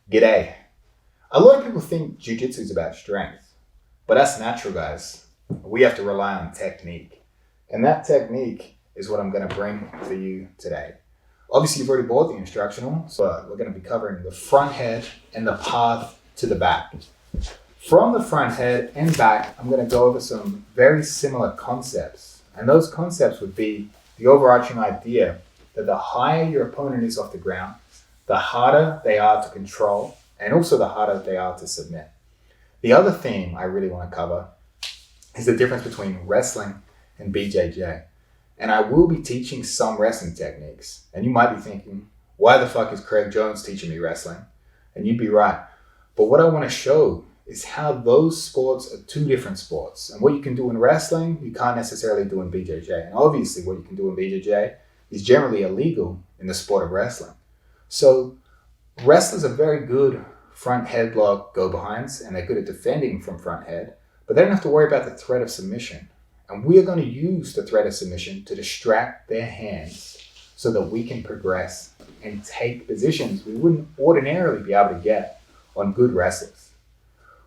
G'day. A lot of people think jiu-jitsu is about strength, but that's natural, guys. We have to rely on technique. And that technique is what I'm going to bring for you today. Obviously, you've already bought the instructional, so we're going to be covering the front head and the path to the back. From the front head and back, I'm going to go over some very similar concepts. And those concepts would be the overarching idea that the higher your opponent is off the ground, the harder they are to control, and also the harder they are to submit. The other theme I really want to cover is the difference between wrestling and BJJ. And I will be teaching some wrestling techniques. And you might be thinking, why the fuck is Craig Jones teaching me wrestling? And you'd be right. But what I want to show is how those sports are two different sports. And what you can do in wrestling, you can't necessarily do in BJJ. And obviously what you can do in BJJ is generally illegal in the sport of wrestling. So wrestlers are very good front headlock go-behinds, and they're good at defending from front head, but they don't have to worry about the threat of submission. And we are going to use the threat of submission to distract their hands so that we can progress and take positions we wouldn't ordinarily be able to get on good wrestlers.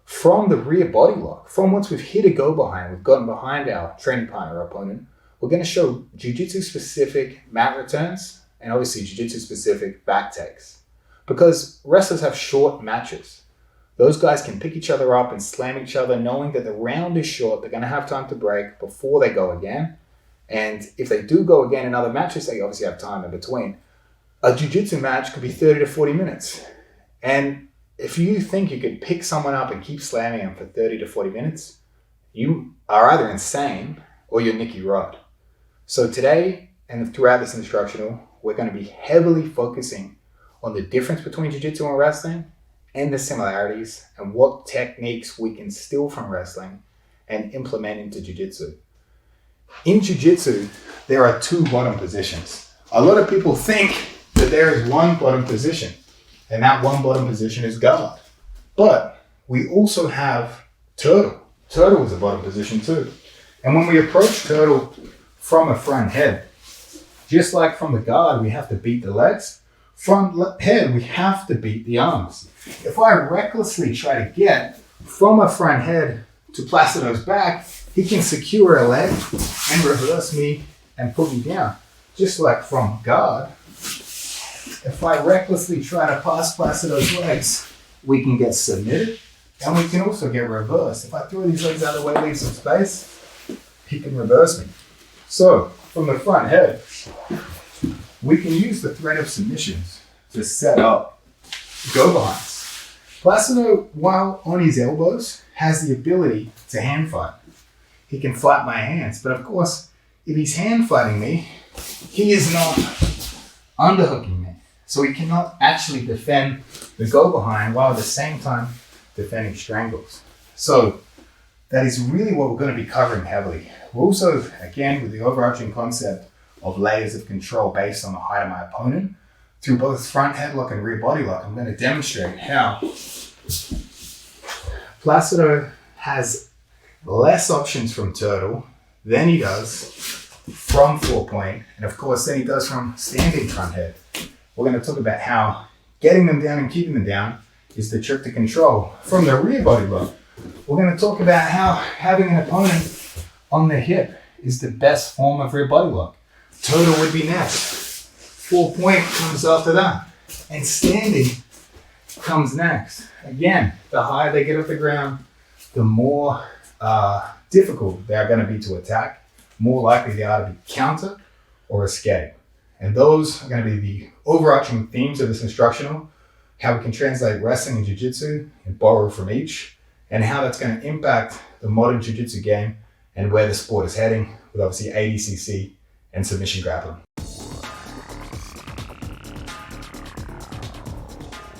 From the rear body lock, from once we've hit a go-behind, we've gotten behind our training partner or opponent, we're going to show jiu-jitsu specific mat returns and obviously jiu-jitsu specific back takes. Because wrestlers have short matches. Those guys can pick each other up and slam each other knowing that the round is short, they're going to have time to break before they go again. And if they do go again in other matches, they obviously have time in between. A jiu-jitsu match could be 30 to 40 minutes. And if you think you could pick someone up and keep slamming them for 30 to 40 minutes, you are either insane or you're Nicky Rod. So today and throughout this instructional, we're going to be heavily focusing on the difference between jiu-jitsu and wrestling and the similarities and what techniques we can steal from wrestling and implement into jiu-jitsu. In jiu-jitsu, there are two bottom positions. A lot of people think that there is one bottom position, and that one bottom position is guard. But we also have turtle. Turtle is a bottom position too. And when we approach turtle from a front head, just like from the guard, we have to beat the legs. From head, we have to beat the arms. If I recklessly try to get from a front head to Placido's back, he can secure a leg and reverse me and put me down. Just like from guard, if I recklessly try to pass Placido's legs, we can get submitted and we can also get reversed. If I throw these legs out of the way, leave some space, he can reverse me. So from the front head, we can use the threat of submissions to set up go-behinds. Placido, while on his elbows, has the ability to hand fight. He can fight my hands, but of course, if he's hand fighting me, he is not underhooking me. So he cannot actually defend the go-behind while at the same time defending strangles. So that is really what we're going to be covering heavily. We're also, again, with the overarching concept of layers of control based on the height of my opponent, through both front headlock and rear body lock, I'm going to demonstrate how Placido has less options from turtle than he does from 4-point, and of course than he does from standing front head. We're going to talk about how getting them down and keeping them down is the trick to control. From the rear body lock, we're going to talk about how having an opponent on the hip is the best form of rear body lock. Turtle would be next. 4-point comes after that. And standing comes next. Again, the higher they get off the ground, the more difficult they are going to be to attack, more likely they are to be counter or escape. And those are going to be the overarching themes of this instructional, how we can translate wrestling and jiu-jitsu and borrow from each, and how that's going to impact the modern jiu-jitsu game and where the sport is heading with obviously ADCC and submission grappling.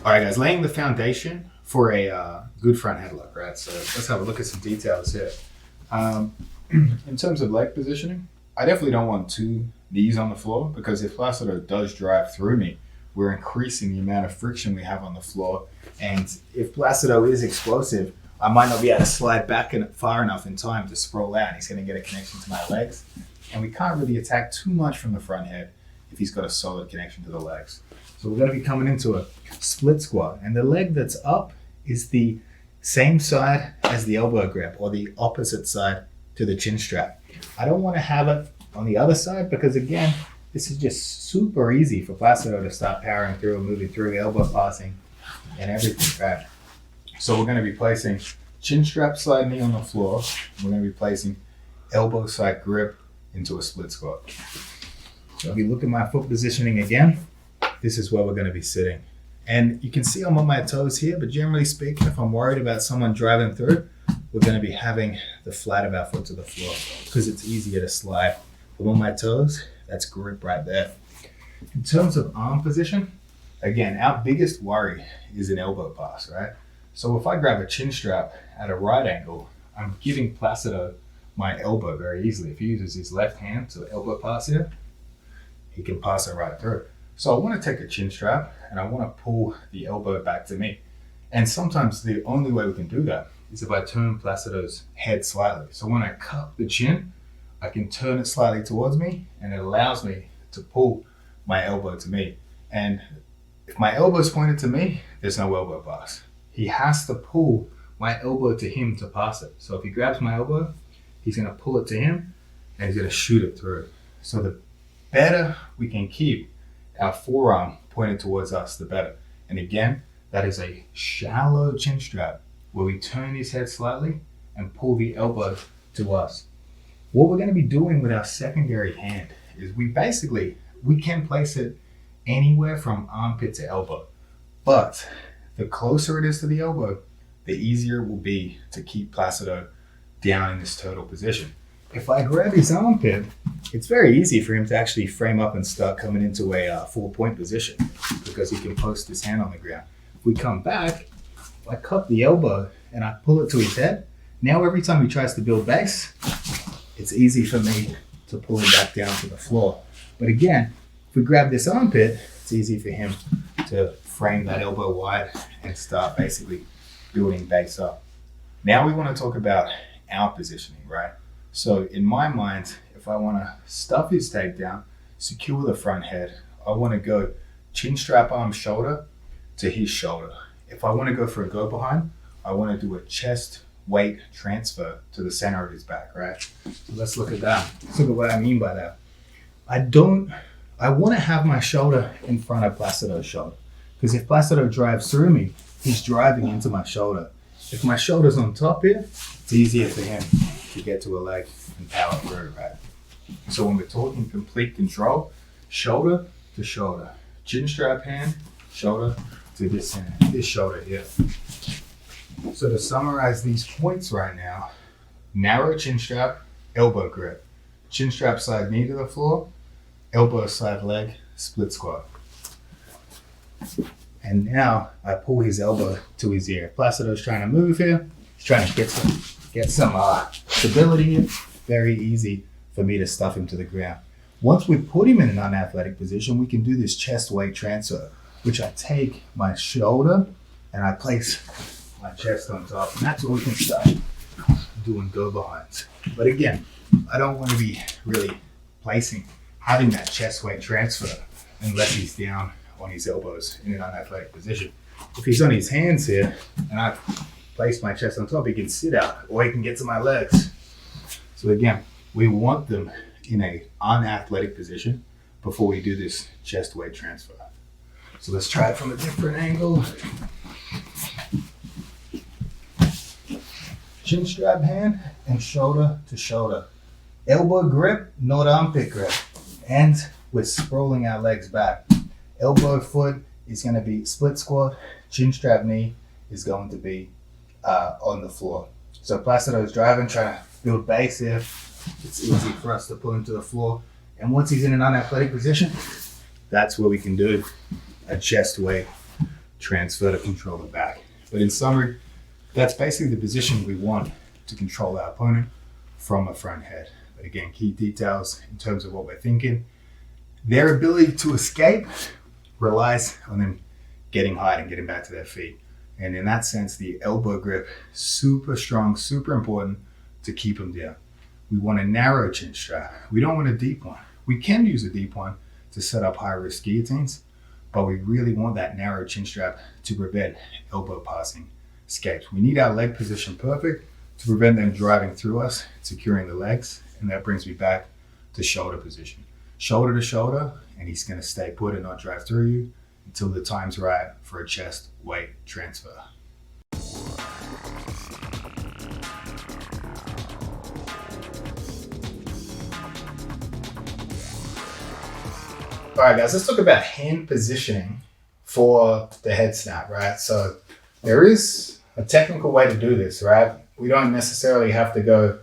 All right, guys, laying the foundation for a good front headlock, right? So let's have a look at some details here. In terms of leg positioning, I definitely don't want two knees on the floor because if Placido does drive through me, we're increasing the amount of friction we have on the floor. And if Placido is explosive, I might not be able to slide back far enough in time to sprawl out. He's going to get a connection to my legs. And we can't really attack too much from the front head if he's got a solid connection to the legs. So we're going to be coming into a split squat, and the leg that's up is the same side as the elbow grip, or the opposite side to the chin strap. I don't want to have it on the other side because, again, this is just super easy for Placido to start powering through and moving through, elbow passing and everything, right? So we're going to be placing chin strap side knee on the floor. We're going to be placing elbow side grip into a split squat. So if you look at my foot positioning again, this is where we're going to be sitting. And you can see I'm on my toes here, but generally speaking, if I'm worried about someone driving through, we're going to be having the flat of our foot to the floor because it's easier to slide. I'm on my toes, that's grip right there. In terms of arm position, again, our biggest worry is an elbow pass, right? So if I grab a chin strap at a right angle, I'm giving Placido my elbow very easily. If he uses his left hand to elbow pass here, he can pass it right through. So I want to take a chin strap and I want to pull the elbow back to me. And sometimes the only way we can do that is if I turn Placido's head slightly. So when I cup the chin, I can turn it slightly towards me and it allows me to pull my elbow to me. And if my elbow is pointed to me, there's no elbow pass. He has to pull my elbow to him to pass it. So if he grabs my elbow, he's going to pull it to him and he's going to shoot it through. So the better we can keep our forearm pointed towards us, the better. And again, that is a shallow chin strap where we turn his head slightly and pull the elbow to us. What we're going to be doing with our secondary hand is we can place it anywhere from armpit to elbow. But the closer it is to the elbow, the easier it will be to keep Placido down in this turtle position. If I grab his armpit, it's very easy for him to actually frame up and start coming into a 4-point position because he can post his hand on the ground. If we come back, I cup the elbow and I pull it to his head. Now every time he tries to build base, it's easy for me to pull him back down to the floor. But again, if we grab this armpit, it's easy for him to frame that elbow wide and start basically building base up. Now we want to talk about our positioning, right? So in my mind, if I want to stuff his takedown, secure the front head, I want to go chin strap arm shoulder to his shoulder. If I want to go for a go behind, I want to do a chest weight transfer to the center of his back, right? So let's look at that. Let's look at what I mean by that. I want to have my shoulder in front of Placido's shoulder because if Placido drives through me, he's driving into my shoulder. If my shoulder's on top here, it's easier for him to get to a leg and power through, right? So when we're talking complete control, shoulder to shoulder, chin strap hand, shoulder to this hand, this shoulder here. So to summarize these points right now, narrow chin strap, elbow grip, chin strap side knee to the floor, elbow side leg, split squat. And now I pull his elbow to his ear. Placido's trying to move here. He's trying to get some stability here. Very easy for me to stuff him to the ground. Once we put him in an unathletic position, we can do this chest weight transfer, which I take my shoulder and I place my chest on top. And that's where we can start doing go behinds. But again, I don't want to be really having that chest weight transfer unless he's down on his elbows in an unathletic position. If he's on his hands here and I place my chest on top, he can sit out or he can get to my legs. So again, we want them in an unathletic position before we do this chest weight transfer. So let's try it from a different angle. Chin strap hand and shoulder to shoulder. Elbow grip, not armpit grip. And we're sprawling our legs back. Elbow foot is going to be split squat. Chin strap knee is going to be on the floor. So Placido's driving, trying to build base here. It's easy for us to pull him to the floor. And once he's in an unathletic position, that's where we can do a chest weight transfer to control the back. But in summary, that's basically the position we want to control our opponent from a front head. But again, key details in terms of what we're thinking. Their ability to escape relies on them getting high and getting back to their feet. And in that sense, the elbow grip, super strong, super important to keep them down. We want a narrow chin strap. We don't want a deep one. We can use a deep one to set up high-risk guillotines, but we really want that narrow chin strap to prevent elbow passing escapes. We need our leg position perfect to prevent them driving through us, securing the legs, and that brings me back to shoulder position. Shoulder to shoulder, and he's going to stay put and not drive through you until the time's right for a chest weight transfer. All right, guys, let's talk about hand positioning for the head snap, right? So there is a technical way to do this, right? We don't necessarily have to go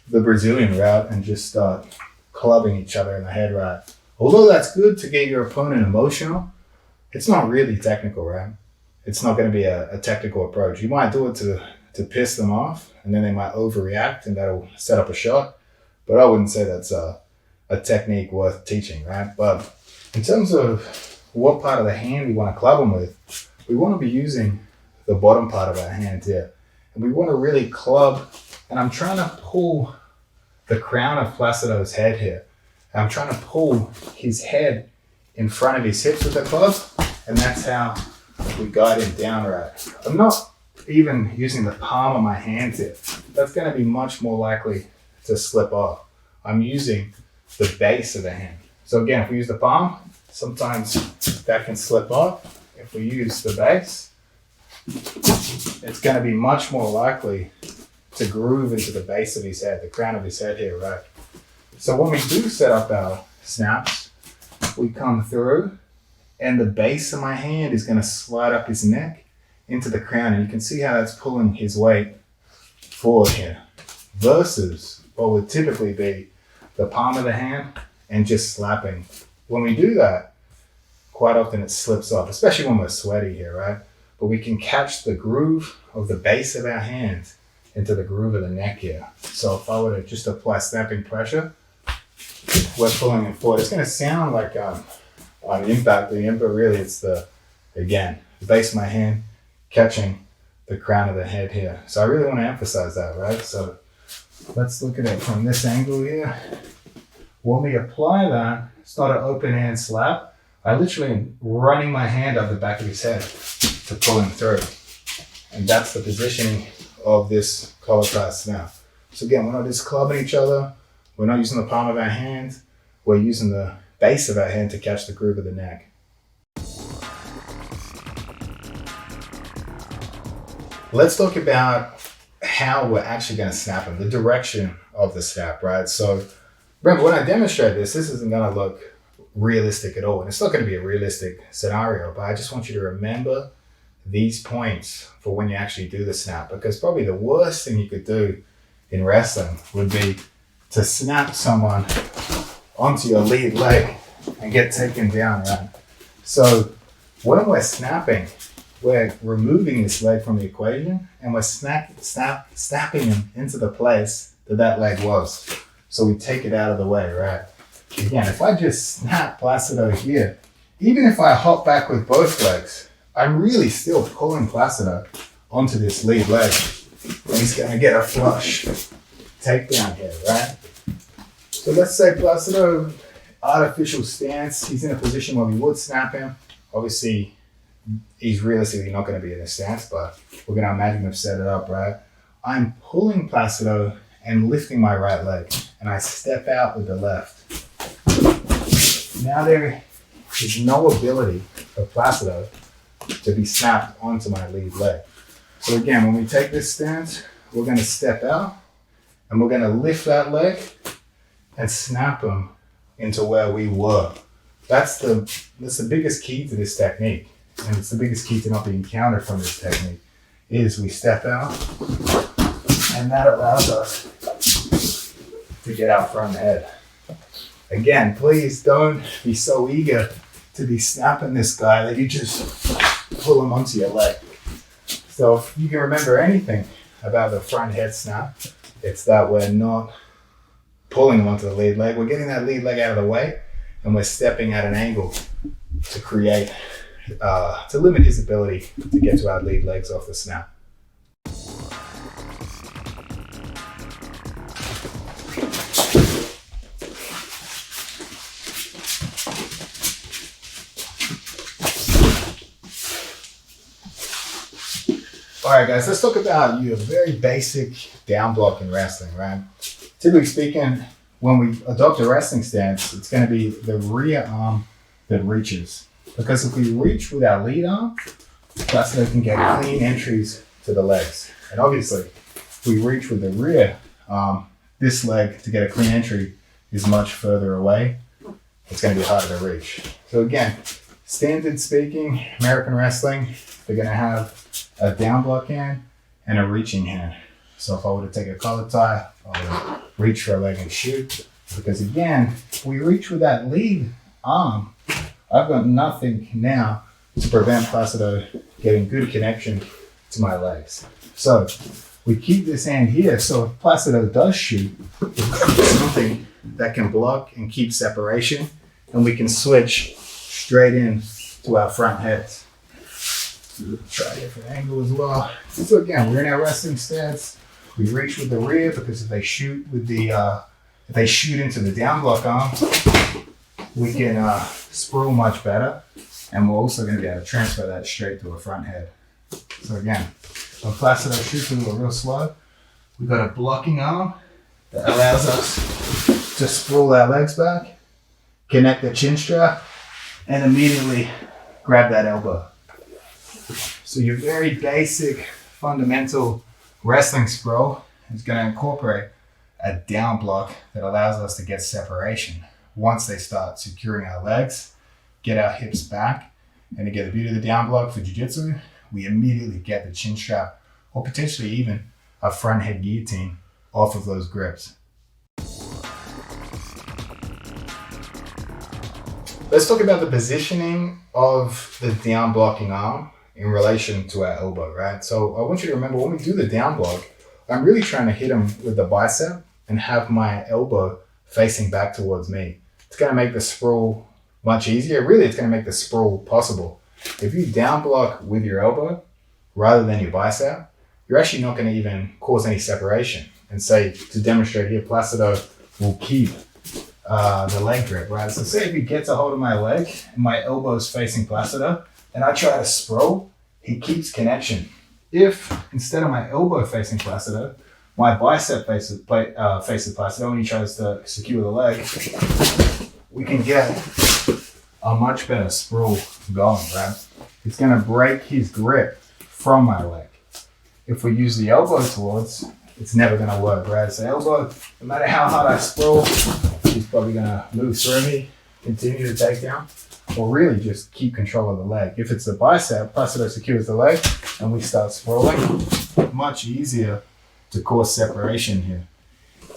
the Brazilian route and just start clubbing each other in the head, right? Although that's good to get your opponent emotional, it's not really technical, right? It's not going to be a technical approach. You might do it to piss them off, and then they might overreact, and that'll set up a shot. But I wouldn't say that's a technique worth teaching, right? But in terms of what part of the hand we want to club them with, we want to be using the bottom part of our hand here. And we want to really club, and I'm trying to pull the crown of Placido's head here. I'm trying to pull his head in front of his hips with the club, and that's how we guide him down right. I'm not even using the palm of my hand here. That's going to be much more likely to slip off. I'm using the base of the hand. So again, if we use the palm, sometimes that can slip off. If we use the base, it's going to be much more likely to groove into the base of his head, the crown of his head here, right? So when we do set up our snaps, we come through and the base of my hand is going to slide up his neck into the crown, and you can see how that's pulling his weight forward here versus what would typically be the palm of the hand and just slapping. When we do that, quite often it slips off, especially when we're sweaty here, right? But we can catch the groove of the base of our hand into the groove of the neck here. So if I were to just apply snapping pressure, we're pulling it forward. It's going to sound like on impact, but really it's the base of my hand catching the crown of the head here. So I really want to emphasize that, right? So let's look at it from this angle here. When we apply that, it's not an open hand slap. I literally am running my hand up the back of his head to pull him through. And that's the positioning of this collar class snap. So again, we're not just clubbing each other. We're not using the palm of our hand. We're using the base of our hand to catch the groove of the neck. Let's talk about how we're actually going to snap them, the direction of the snap, right? So remember, when I demonstrate this isn't going to look realistic at all. And it's not going to be a realistic scenario, but I just want you to remember these points for when you actually do the snap, because probably the worst thing you could do in wrestling would be to snap someone onto your lead leg and get taken down, right? So when we're snapping, we're removing this leg from the equation and we're snapping him into the place that leg was. So we take it out of the way, right? Again, if I just snap Placido here, even if I hop back with both legs, I'm really still pulling Placido onto this lead leg. And he's going to get a flush takedown here, right? So let's say Placido, artificial stance, he's in a position where we would snap him. Obviously, he's realistically not going to be in a stance, but we're going to imagine we've set it up, right? I'm pulling Placido and lifting my right leg, and I step out with the left. Now there is no ability for Placido to be snapped onto my lead leg. So again, when we take this stance, we're going to step out and we're going to lift that leg and snap him into where we were. That's the biggest key to this technique, and it's the biggest key to not being countered from this technique, is we step out, and that allows us to get our front head. Again, please don't be so eager to be snapping this guy that you just pull him onto your leg. So if you can remember anything about the front head snap, it's that we're not pulling him onto the lead leg. We're getting that lead leg out of the way, and we're stepping at an angle to create, to limit his ability to get to our lead legs off the snap. All right, guys, let's talk about a very basic down block in wrestling, right? Typically speaking, when we adopt a wrestling stance, it's going to be the rear arm that reaches. Because if we reach with our lead arm, that's so we can get clean entries to the legs. And obviously, if we reach with the rear arm, this leg to get a clean entry is much further away. It's going to be harder to reach. So again, standard speaking, American wrestling, they're going to have a down block hand and a reaching hand. So if I were to take a collar tie, I would reach for a leg and shoot. Because again, if we reach with that lead arm, I've got nothing now to prevent Placido getting good connection to my legs. So we keep this hand here, so if Placido does shoot, we've got something that can block and keep separation, and we can switch straight in to our front heads. Try a different angle as well. So again, we're in our wrestling stance. We reach with the rear because if they shoot with the if they shoot into the down block arm, we can sprawl much better, and we're also going to be able to transfer that straight to a front head. So again, when Placido shoots, we go real slow. We've got a blocking arm that allows us to sprawl our legs back, connect the chin strap, and immediately grab that elbow. So your very basic, fundamental wrestling sprawl is going to incorporate a down block that allows us to get separation once they start securing our legs, get our hips back, and to get the beauty of the down block for jiu-jitsu, we immediately get the chin strap or potentially even a front head guillotine off of those grips. Let's talk about the positioning of the down blocking arm in relation to our elbow, right? So I want you to remember when we do the down block, I'm really trying to hit him with the bicep and have my elbow facing back towards me. It's going to make the sprawl much easier. Really, it's going to make the sprawl possible. If you down block with your elbow rather than your bicep, you're actually not going to even cause any separation. And say, to demonstrate here, Placido will keep the leg grip, right? So say if he gets a hold of my leg and my elbow's facing Placido and I try to sprawl, he keeps connection. If instead of my elbow facing Placido, my bicep faces Placido and he tries to secure the leg, we can get a much better sprawl going, right? It's going to break his grip from my leg. If we use the elbow towards, it's never going to work, right? So elbow, no matter how hard I sprawl, he's probably going to move through me, continue to take down, or really just keep control of the leg. If it's the bicep, Placido secures the leg, and we start sprawling, much easier to cause separation here.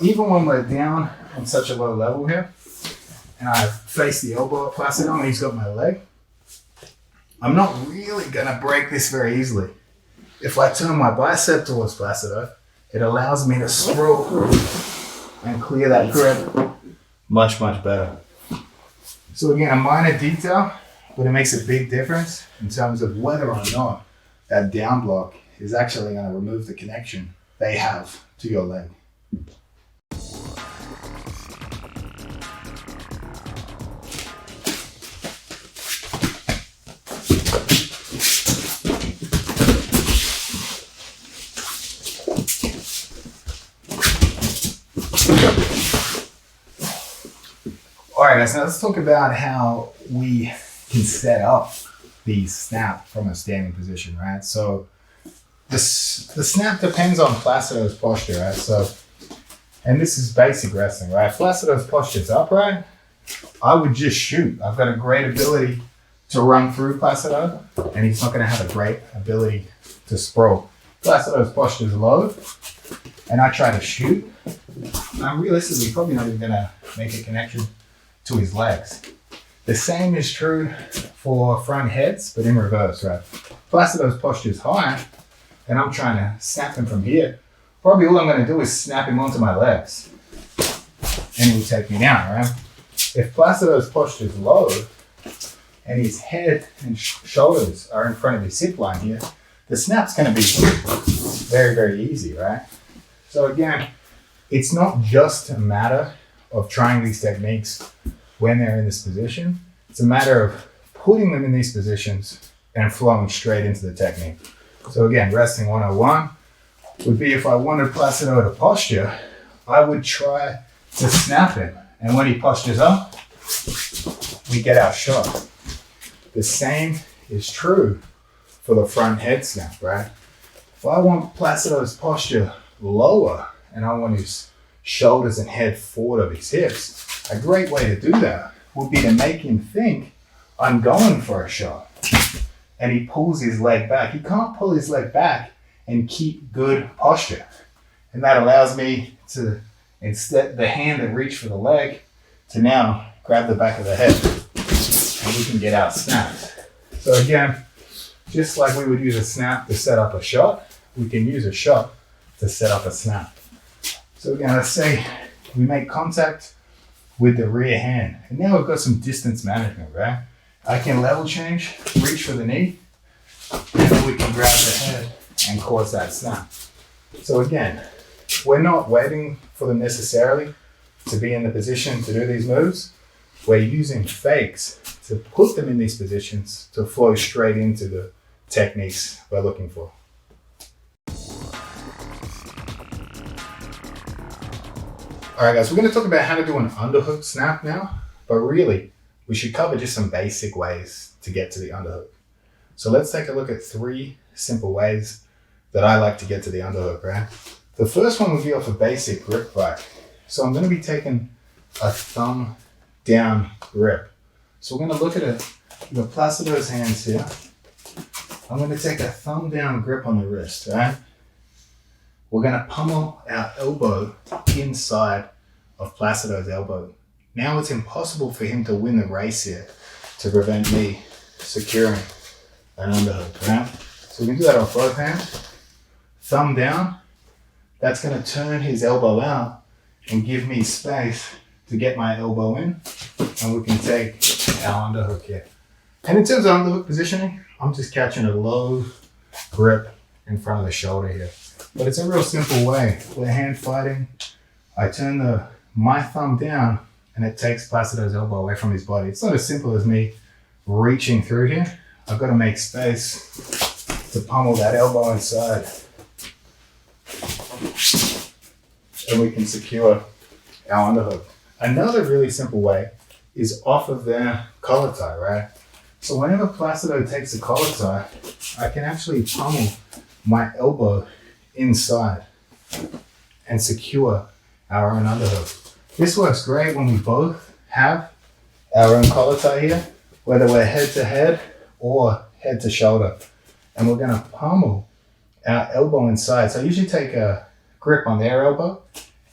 Even when we're down on such a low level here, and I face the elbow at Placido and he's got my leg, I'm not really going to break this very easily. If I turn my bicep towards Placido, it allows me to sprawl and clear that grip much, much better. So again, a minor detail, but it makes a big difference in terms of whether or not that down block is actually going to remove the connection they have to your leg. All right, guys, now let's talk about how we can set up the snap from a standing position, right? So the snap depends on Placido's posture, right? So, and this is basic wrestling, right? If Placido's posture is upright, I would just shoot. I've got a great ability to run through Placido, and he's not going to have a great ability to sprawl. Placido's posture is low, and I try to shoot. I'm realistically probably not even going to make a connection to his legs. The same is true for front heads, but in reverse, right? Placido's posture is high, and I'm trying to snap him from here. Probably all I'm going to do is snap him onto my legs, and he'll take me down, right? If Placido's posture is low, and his head and shoulders are in front of his hip line here, the snap's going to be very, very easy, right? So again, it's not just a matter of trying these techniques when they're in this position. It's a matter of putting them in these positions and flowing straight into the technique. So again, resting 101 would be if I wanted Placido to posture, I would try to snap him. And when he postures up, we get our shot. The same is true for the front head snap, right? If I want Placido's posture lower and I want his shoulders and head forward of his hips, a great way to do that would be to make him think I'm going for a shot. And he pulls his leg back. He can't pull his leg back and keep good posture. And that allows me to, instead the hand that reached for the leg, to now grab the back of the head and we can get out snaps. So again, just like we would use a snap to set up a shot, we can use a shot to set up a snap. So again, let's say we make contact with the rear hand and now we've got some distance management, right? I can level change, reach for the knee, and then we can grab the head and cause that snap. So again, we're not waiting for them necessarily to be in the position to do these moves. We're using fakes to put them in these positions to flow straight into the techniques we're looking for. All right, guys, we're going to talk about how to do an underhook snap now, but really, we should cover just some basic ways to get to the underhook. So let's take a look at 3 simple ways that I like to get to the underhook, right? The first one would be off a basic grip bike. So I'm going to be taking a thumb down grip. So we're going to look at the Placido's hands here. I'm going to take a thumb down grip on the wrist, right? We're going to pummel our elbow inside of Placido's elbow. Now it's impossible for him to win the race here to prevent me securing an underhook, right? So we can do that off both hands. Thumb down. That's going to turn his elbow out and give me space to get my elbow in. And we can take our underhook here. And in terms of underhook positioning, I'm just catching a low grip in front of the shoulder here. But it's a real simple way. We're hand fighting. I turn my thumb down and it takes Placido's elbow away from his body. It's not as simple as me reaching through here. I've got to make space to pummel that elbow inside. And we can secure our underhook. Another really simple way is off of their collar tie, right? So whenever Placido takes a collar tie, I can actually pummel my elbow inside and secure our own underhook. This works great when we both have our own collar tie here, whether we're head to head or head to shoulder. And we're going to pummel our elbow inside. So I usually take a grip on their elbow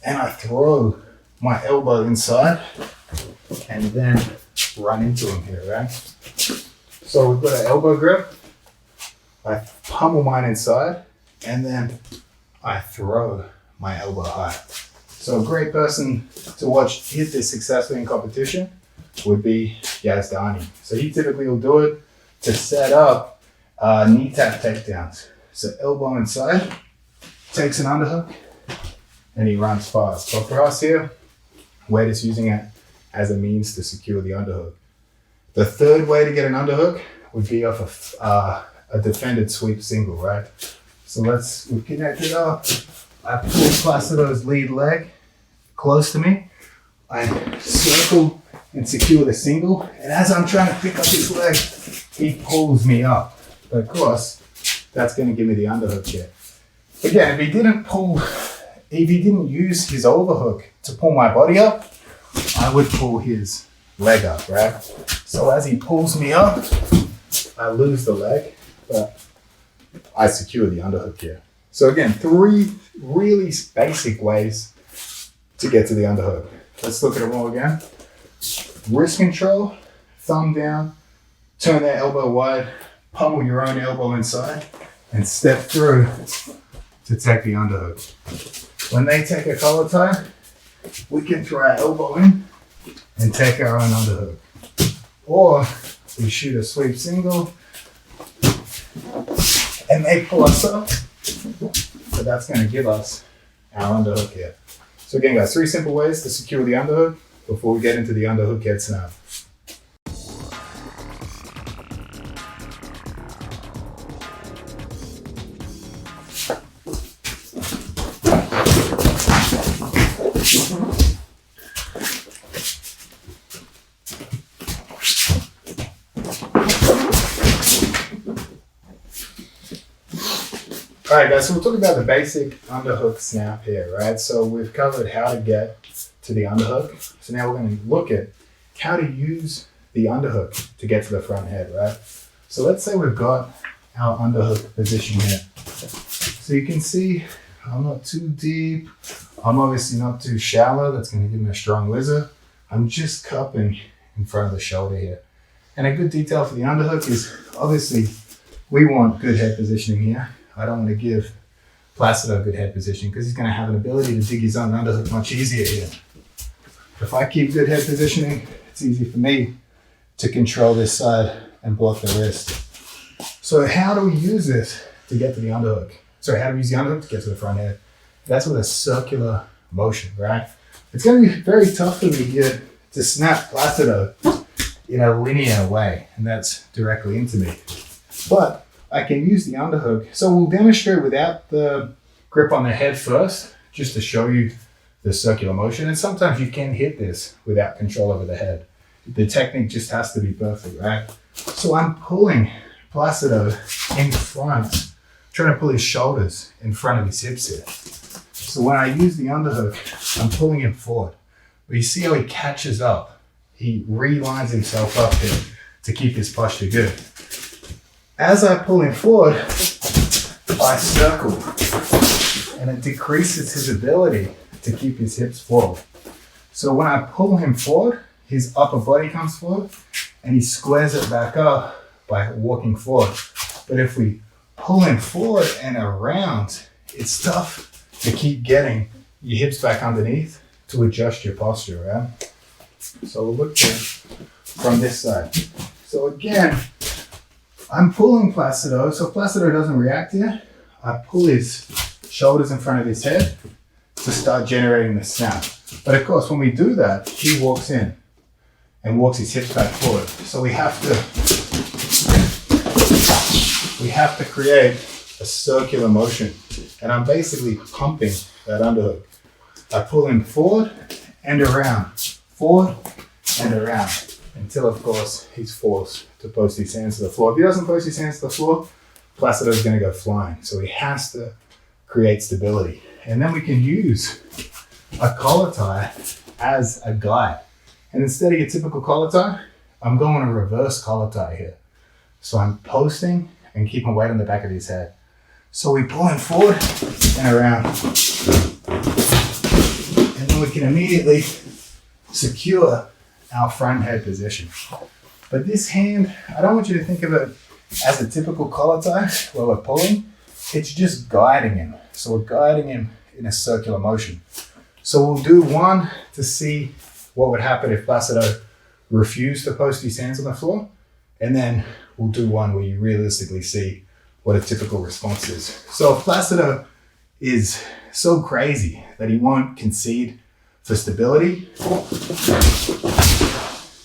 and I throw my elbow inside and then run into them here, right? So we've got an elbow grip. I pummel mine inside and then I throw my elbow high. So a great person to watch hit this successfully in competition would be Yazdani. So he typically will do it to set up knee tap takedowns. So elbow inside, takes an underhook, and he runs fast. But for us here, we're just using it as a means to secure the underhook. The third way to get an underhook would be off a defended sweep single, right? So we've connected up. I pull Placido's lead leg close to me. I circle and secure the single. And as I'm trying to pick up his leg, he pulls me up. But of course, that's going to give me the underhook here. Again, if he didn't use his overhook to pull my body up, I would pull his leg up, right? So as he pulls me up, I lose the leg, but I secure the underhook here. So again, 3 really basic ways to get to the underhook. Let's look at them all again. Wrist control, thumb down, turn that elbow wide, pummel your own elbow inside, and step through to take the underhook. When they take a collar tie, we can throw our elbow in and take our own underhook. Or we shoot a sweep single and they pull us up. So that's going to give us our underhook here. So again, guys, 3 simple ways to secure the underhook before we get into the underhook head snap. All right, guys, so we'll talk about the basic underhook snap here, right? So we've covered how to get to the underhook. So now we're going to look at how to use the underhook to get to the front head, right? So let's say we've got our underhook position here. So you can see I'm not too deep. I'm obviously not too shallow. That's going to give me a strong lizard. I'm just cupping in front of the shoulder here. And a good detail for the underhook is obviously we want good head positioning here. I don't want to give Placido good head positioning because he's going to have an ability to dig his own underhook much easier here. If I keep good head positioning, it's easy for me to control this side and block the wrist. So how do we use this to get to the underhook? Sorry, how do we use the underhook to get to the front head? That's with a circular motion, right? It's going to be very tough for me here to snap Placido in a linear way, and that's directly into me. But I can use the underhook. So we'll demonstrate without the grip on the head first, just to show you the circular motion. And sometimes you can hit this without control over the head. The technique just has to be perfect, right? So I'm pulling Placido in front, trying to pull his shoulders in front of his hips here. So when I use the underhook, I'm pulling him forward. But you see how he catches up. He relines himself up here to keep his posture good. As I pull him forward, I circle, and it decreases his ability to keep his hips forward. So when I pull him forward, his upper body comes forward, and he squares it back up by walking forward. But if we pull him forward and around, it's tough to keep getting your hips back underneath to adjust your posture, right? So we'll look at from this side. So again, I'm pulling Placido, so Placido doesn't react here. I pull his shoulders in front of his head to start generating the snap. But of course, when we do that, he walks in and walks his hips back forward. So we have to create a circular motion. And I'm basically pumping that underhook. I pull him forward and around, until of course he's forced to post his hands to the floor. If he doesn't post his hands to the floor, Placido is going to go flying. So he has to create stability. And then we can use a collar tie as a guide. And instead of your typical collar tie, I'm going a reverse collar tie here. So I'm posting and keeping weight on the back of his head. So we pull him forward and around. And then we can immediately secure our front head position. But this hand, I don't want you to think of it as a typical collar tie where we're pulling. It's just guiding him. So we're guiding him in a circular motion. So we'll do one to see what would happen if Placido refused to post his hands on the floor. And then we'll do one where you realistically see what a typical response is. So if Placido is so crazy that he won't concede for stability,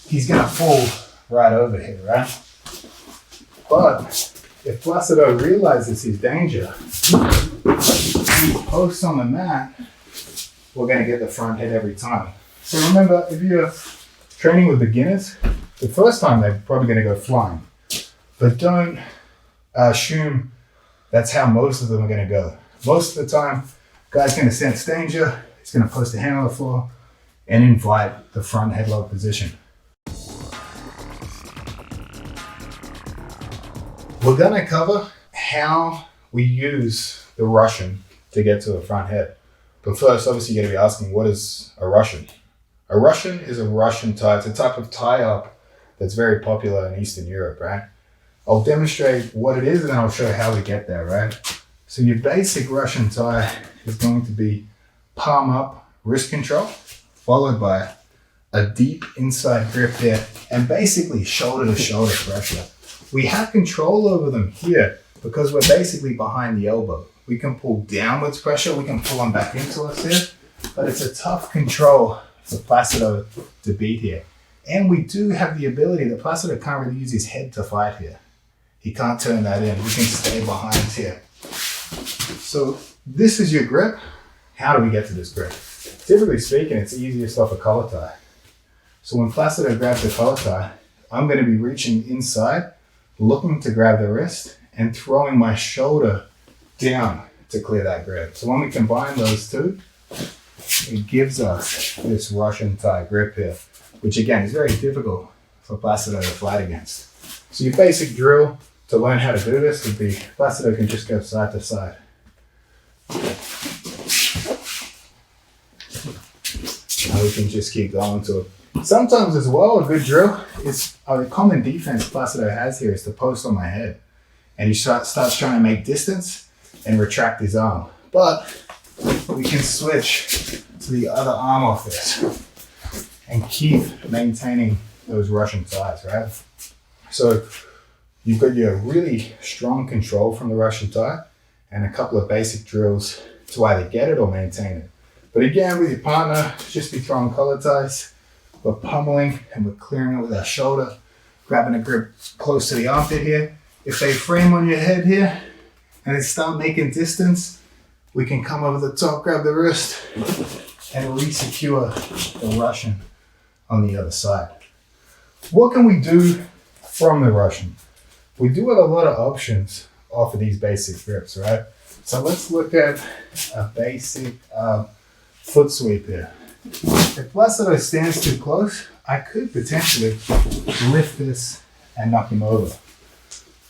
he's gonna fall right over here, right? But if Placido realizes his danger and he posts on the mat, we're gonna get the front head every time. So remember, if you're training with beginners, the first time they're probably gonna go flying, but don't assume that's how most of them are gonna go. Most of the time, guy's gonna sense danger, he's gonna post a hand on the floor and invite the front headlock position. We're gonna cover how we use the Russian to get to the front head. But first, obviously you're gonna be asking, what is a Russian? A Russian is a Russian tie. It's a type of tie-up that's very popular in Eastern Europe, right? I'll demonstrate what it is and then I'll show how we get there, right? So your basic Russian tie is going to be palm up, wrist control, followed by a deep inside grip here, and basically shoulder to shoulder pressure. We have control over them here because we're basically behind the elbow. We can pull downwards pressure, we can pull them back into us here, but it's a tough control for Placido to beat here. And we do have the ability that Placido can't really use his head to fight here. He can't turn that in, we can stay behind here. So this is your grip. How do we get to this grip? typically speaking, it's easiest off a collar tie. So when Placido grabs the collar tie, I'm going to be reaching inside, looking to grab the wrist and throwing my shoulder down to clear that grip. So when we combine those two, it gives us this Russian tie grip here, which again is very difficult for Placido to flat against. So your basic drill to learn how to do this would be Placido can just go side to side. Now we can just keep going to it. Sometimes as well, a good drill is a common defense Placido has here is to post on my head. And he starts trying to make distance and retract his arm. But we can switch to the other arm off this and keep maintaining those Russian ties, right? So you've got your really strong control from the Russian tie and a couple of basic drills to either get it or maintain it. But again, with your partner, just be throwing collar ties. We're pummeling and we're clearing it with our shoulder, grabbing a grip close to the armpit here. If they frame on your head here and they start making distance, we can come over the top, grab the wrist, and re-secure the Russian on the other side. What can we do from the Russian? We do have a lot of options off of these basic grips, right? So let's look at a basic foot sweep here. If Placido stands too close, I could potentially lift this and knock him over.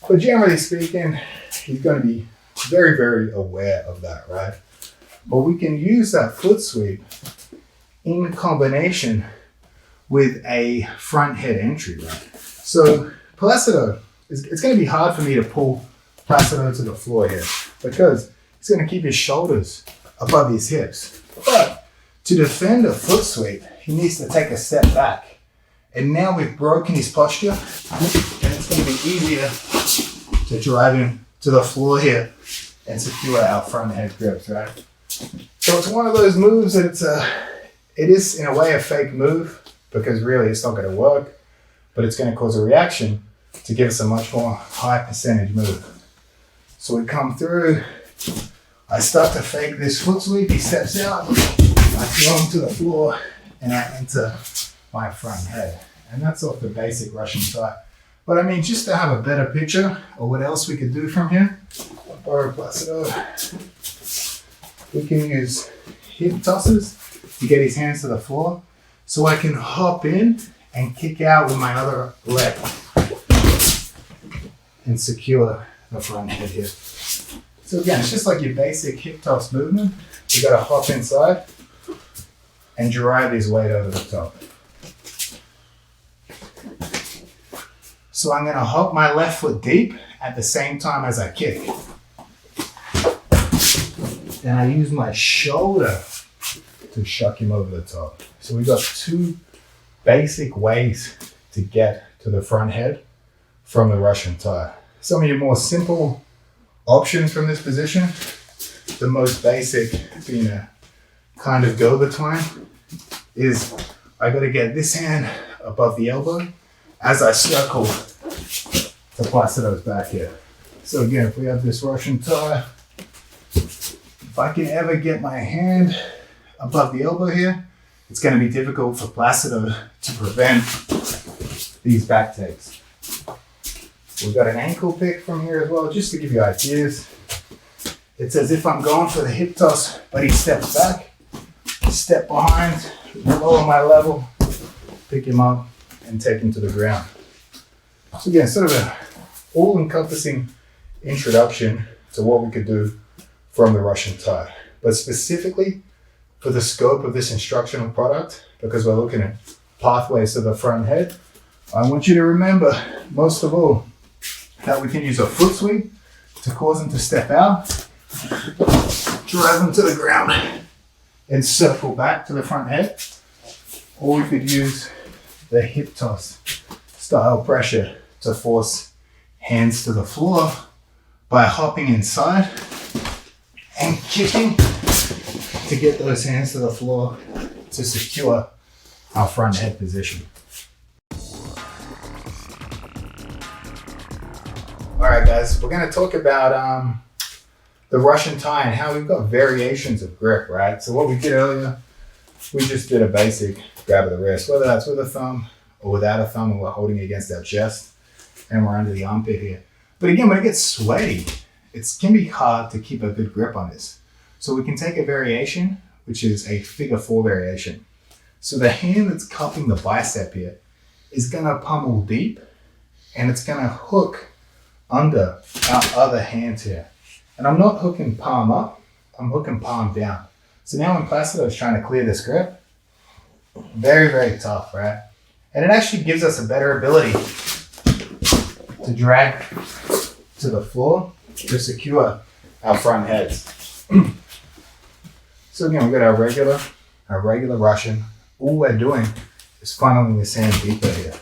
But generally speaking, he's going to be very, very aware of that, right? But we can use that foot sweep in combination with a front head entry, right? So Placido, it's going to be hard for me to pull Placido to the floor here because he's going to keep his shoulders above his hips. But to defend a foot sweep, he needs to take a step back. And now we've broken his posture, and it's going to be easier to drive him to the floor here and secure our front head grips, right? So it's one of those moves that it is in a way a fake move because really it's not going to work, but it's going to cause a reaction to give us a much more high percentage move. So we come through, I start to fake this foot sweep, he steps out, I throw him to the floor, and I enter my front head. And that's off the basic Russian tie. But I mean, just to have a better picture of what else we could do from here, or Placido, we can use hip tosses to get his hands to the floor so I can hop in and kick out with my other leg and secure the front head here. So again, it's just like your basic hip toss movement. You gotta hop inside and drive his weight over the top. So I'm gonna hop my left foot deep at the same time as I kick. Then I use my shoulder to shuck him over the top. So we've got two basic ways to get to the front head from the Russian tie. Some of your more simple options from this position, the most basic being a kind of go-between, is I gotta get this hand above the elbow as I circle to Placido's back here. So again, if we have this Russian tie, if I can ever get my hand above the elbow here, it's going to be difficult for Placido to prevent these back takes. We've got an ankle pick from here as well, just to give you ideas. It's as if I'm going for the hip toss, but he steps back, step behind, lower my level, pick him up, and take him to the ground. So again, sort of an all-encompassing introduction to what we could do from the Russian tie. But specifically for the scope of this instructional product, because we're looking at pathways to the front head, I want you to remember, most of all, that we can use a foot sweep to cause him to step out, drive him to the ground, and circle back to the front head. Or we could use the hip toss style pressure to force hands to the floor by hopping inside and kicking to get those hands to the floor to secure our front head position. All right, guys, we're going to talk about the Russian tie and how we've got variations of grip, right? So what we did earlier we just did a basic grab of the wrist, whether that's with a thumb or without a thumb, and we're holding it against our chest and we're under the armpit here. But again, when it gets sweaty, it can be hard to keep a good grip on this. So we can take a variation, which is a figure 4 variation. So the hand that's cupping the bicep here is gonna pummel deep, and it's gonna hook under our other hand here. And I'm not hooking palm up, I'm hooking palm down. So now when Placido is trying to clear this grip, very, very tough, right? And it actually gives us a better ability to drag to the floor to secure our front heads. So again, we've got our regular Russian. All we're doing is funneling the sand deeper here.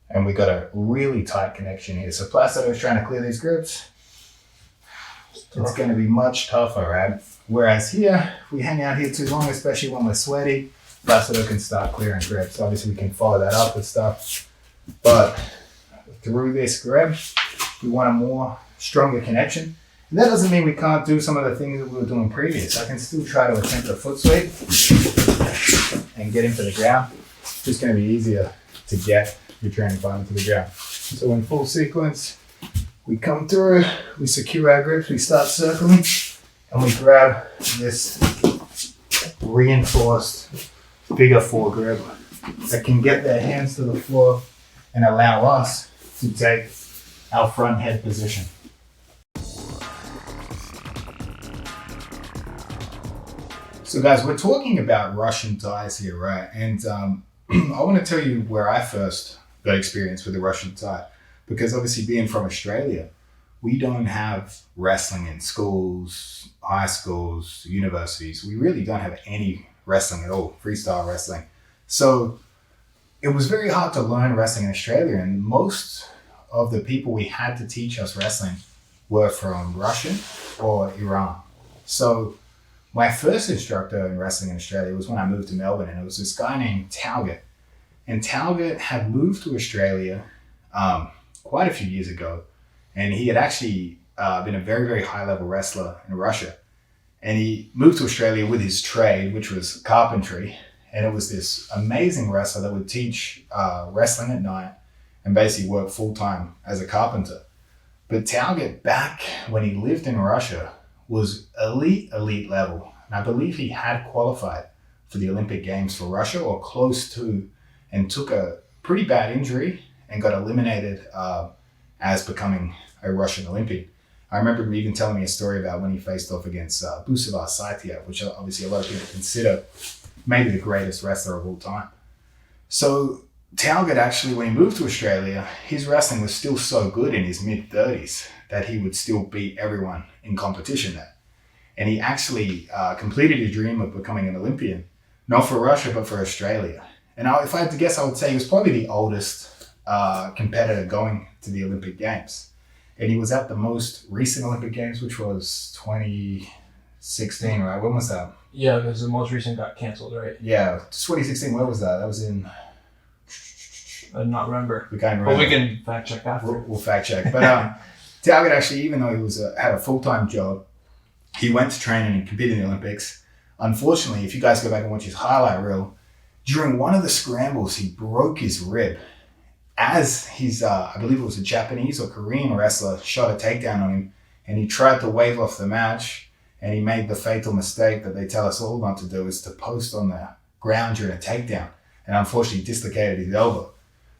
And we got a really tight connection here. So Placido is trying to clear these grips. It's going to be much tougher, right? Whereas here, if we hang out here too long, especially when we're sweaty, Placido can start clearing grips. Obviously, we can follow that up with stuff. But through this grip, we want a more stronger connection. And that doesn't mean we can't do some of the things that we were doing previous. I can still try to attempt a foot sweep and get him to the ground. It's just going to be easier to get your training partner to the ground. So in full sequence, we come through, we secure our grips, we start circling, and we grab this reinforced figure 4 grip that can get their hands to the floor and allow us to take our front head position. So guys, we're talking about Russian ties here, right? And I want to tell you where I first got experience with the Russian tie, because obviously being from Australia, we don't have wrestling in schools, high schools, universities. We really don't have any wrestling at all, freestyle wrestling. So it was very hard to learn wrestling in Australia, and most of the people we had to teach us wrestling were from Russia or Iran. So my first instructor in wrestling in Australia was when I moved to Melbourne, and it was this guy named Talgut. And Talgut had moved to Australia quite a few years ago, and he had actually been a very, very high-level wrestler in Russia. And he moved to Australia with his trade, which was carpentry. And it was this amazing wrestler that would teach wrestling at night and basically work full-time as a carpenter. But Talgut, back when he lived in Russia, was elite level. And I believe he had qualified for the Olympic Games for Russia, or close to, and took a pretty bad injury and got eliminated as becoming a Russian Olympian. I remember him even telling me a story about when he faced off against Busavar Saitiev, which obviously a lot of people consider maybe the greatest wrestler of all time. So Talgut actually, when he moved to Australia, his wrestling was still so good in his mid-30s that he would still beat everyone in competition there. And he actually completed his dream of becoming an Olympian, not for Russia, but for Australia. And if I had to guess, I would say he was probably the oldest competitor going to the Olympic Games. And he was at the most recent Olympic Games, which was 2016, right? When was that? Yeah, because the most recent got canceled, right? Yeah, 2016, where was that? That was in... I do not remember. We can't remember. But we can fact check after. We'll fact check. But Talgut actually, even though he had a full-time job, he went to training and competed in the Olympics. Unfortunately, if you guys go back and watch his highlight reel, during one of the scrambles, he broke his rib as his, I believe it was a Japanese or Korean wrestler, shot a takedown on him, and he tried to wave off the match, and he made the fatal mistake that they tell us all not to do, is to post on the ground during a takedown, and unfortunately dislocated his elbow.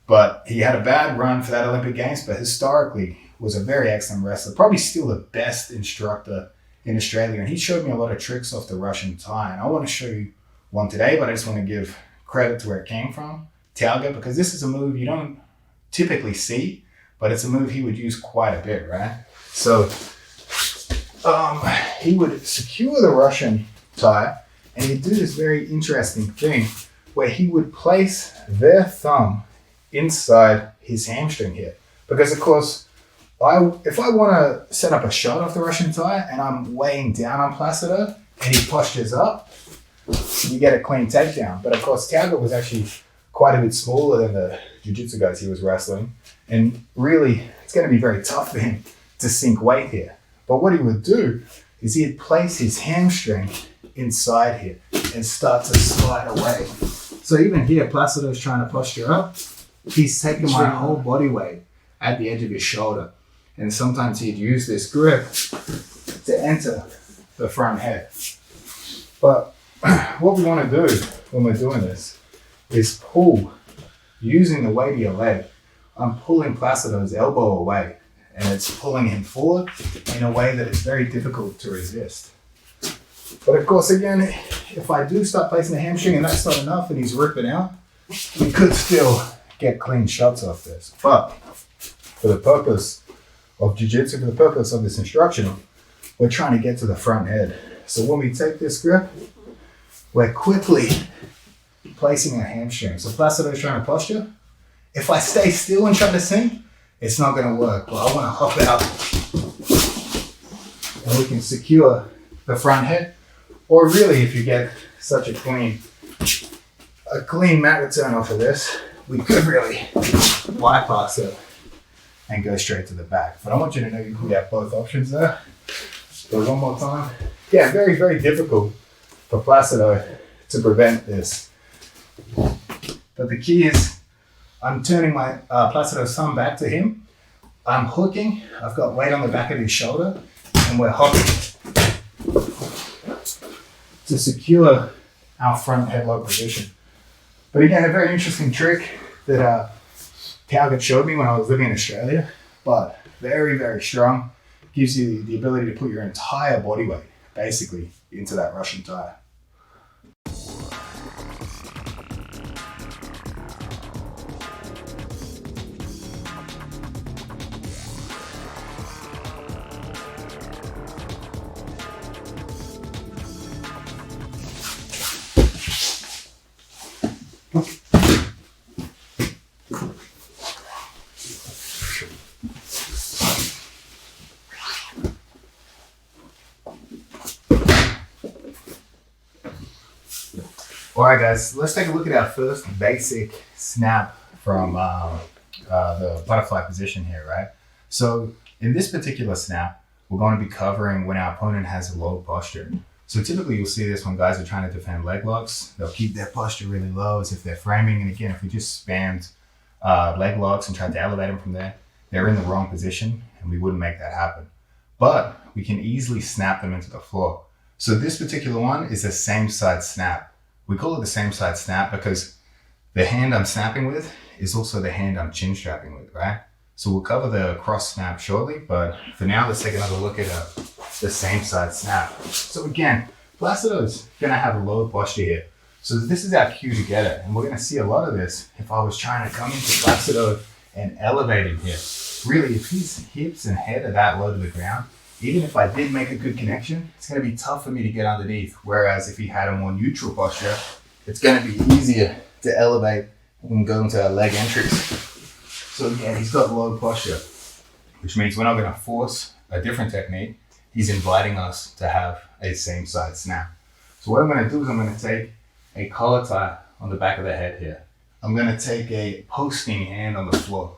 But he had a bad run for that Olympic Games, but historically was a very excellent wrestler, probably still the best instructor in Australia. And he showed me a lot of tricks off the Russian tie. And I want to show you one today, but I just want to give credit to where it came from, Talgut, because this is a move you don't typically see, but it's a move he would use quite a bit, right? So he would secure the Russian tie, and he'd do this very interesting thing where he would place their thumb inside his hamstring here. Because of course, if I want to set up a shot off the Russian tie and I'm weighing down on Placido and he postures up, you get a clean takedown. But of course, Talgut was actually quite a bit smaller than the jiu-jitsu guys he was wrestling. And really, it's going to be very tough for him to sink weight here. But what he would do is he'd place his hamstring inside here. and start to slide away. So even here, Placido's trying to posture up. He's taking my whole body weight at the edge of his shoulder. And sometimes he'd use this grip to enter the front head. But what we want to do when we're doing this is pull, using the weight of your leg. I'm pulling Placido's elbow away, and it's pulling him forward in a way that it's very difficult to resist. But of course, again, if I do start placing the hamstring and that's not enough and he's ripping out, we could still get clean shots off this. But for the purpose of jiu-jitsu, for the purpose of this instruction, we're trying to get to the front head. So when we take this grip, we're quickly placing a hamstring. So Placido's trying to posture. If I stay still and try to sink, it's not going to work. But I want to hop out and we can secure the front head. Or really, if you get such a clean mat return off of this, we could really bypass it and go straight to the back. But I want you to know we have both options there. So one more time. Yeah, very, very difficult for Placido to prevent this. But the key is I'm turning my Placido's thumb back to him. I'm hooking. I've got weight on the back of his shoulder, and we're hooking to secure our front headlock position. But again, a very interesting trick that Talbot showed me when I was living in Australia, but very, very strong. Gives you the ability to put your entire body weight basically into that Russian tie. Alright guys, let's take a look at our first basic snap from the butterfly position here, right? So in this particular snap, we're going to be covering when our opponent has a low posture. So typically you'll see this when guys are trying to defend leg locks. They'll keep their posture really low as if they're framing. And again, if we just spammed leg locks and tried to elevate them from there, they're in the wrong position and we wouldn't make that happen. But we can easily snap them into the floor. So this particular one is a same side snap. We call it the same side snap because the hand I'm snapping with is also the hand I'm chin strapping with, right? So we'll cover the cross snap shortly, but for now, let's take another look at the same side snap. So again, Placido's gonna have a low posture here. So this is our cue to get it. And we're gonna see a lot of this if I was trying to come into Placido and elevate him here. Really, if his hips and head are that low to the ground, even if I did make a good connection, it's going to be tough for me to get underneath. Whereas if he had a more neutral posture, it's going to be easier to elevate and go into a leg entries. So again, he's got low posture, which means we're not going to force a different technique. He's inviting us to have a same side snap. So what I'm going to do is I'm going to take a collar tie on the back of the head here. I'm going to take a posting hand on the floor.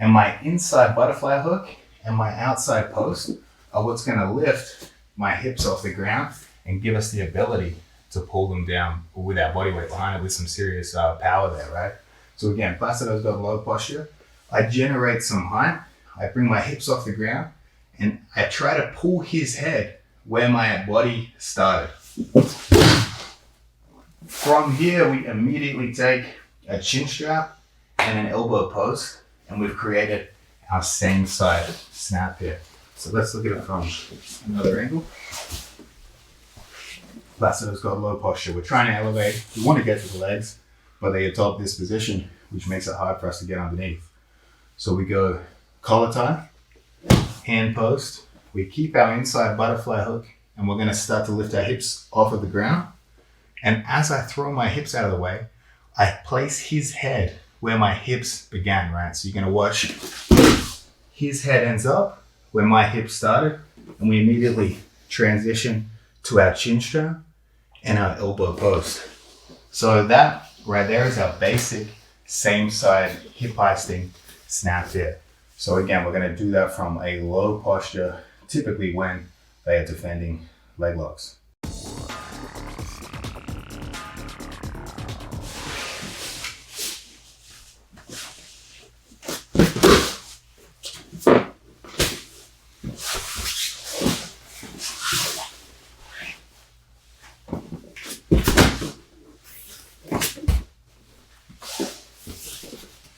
And my inside butterfly hook and my outside post are what's going to lift my hips off the ground and give us the ability to pull them down with our body weight behind it with some serious power there, right? So again, Placido's got low posture. I generate some height. I bring my hips off the ground and I try to pull his head where my body started. From here, we immediately take a chin strap and an elbow post, and we've created our same side snap here. So let's look at it from another angle. Placido's got low posture. We're trying to elevate. We want to get to the legs, but they adopt this position, which makes it hard for us to get underneath. So we go collar tie, hand post. We keep our inside butterfly hook, and we're going to start to lift our hips off of the ground. And as I throw my hips out of the way, I place his head where my hips began, right? So you're going to watch his head ends up where my hips started, and we immediately transition to our chin strap and our elbow post. So that right there is our basic same side hip heisting snap here. So again, we're going to do that from a low posture, typically when they are defending leg locks.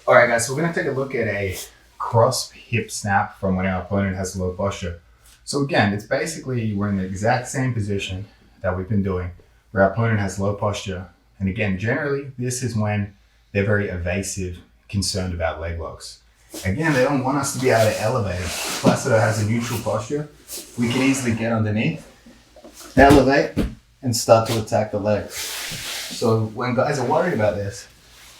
All right, guys, so we're gonna take a look at a cross hip snap from when our opponent has low posture. So again, it's basically we're in the exact same position that we've been doing, where our opponent has low posture. And again, generally, this is when they're very evasive, concerned about leg locks. Again, they don't want us to be able to elevate. If Placido has a neutral posture, we can easily get underneath, elevate, and start to attack the legs. So when guys are worried about this,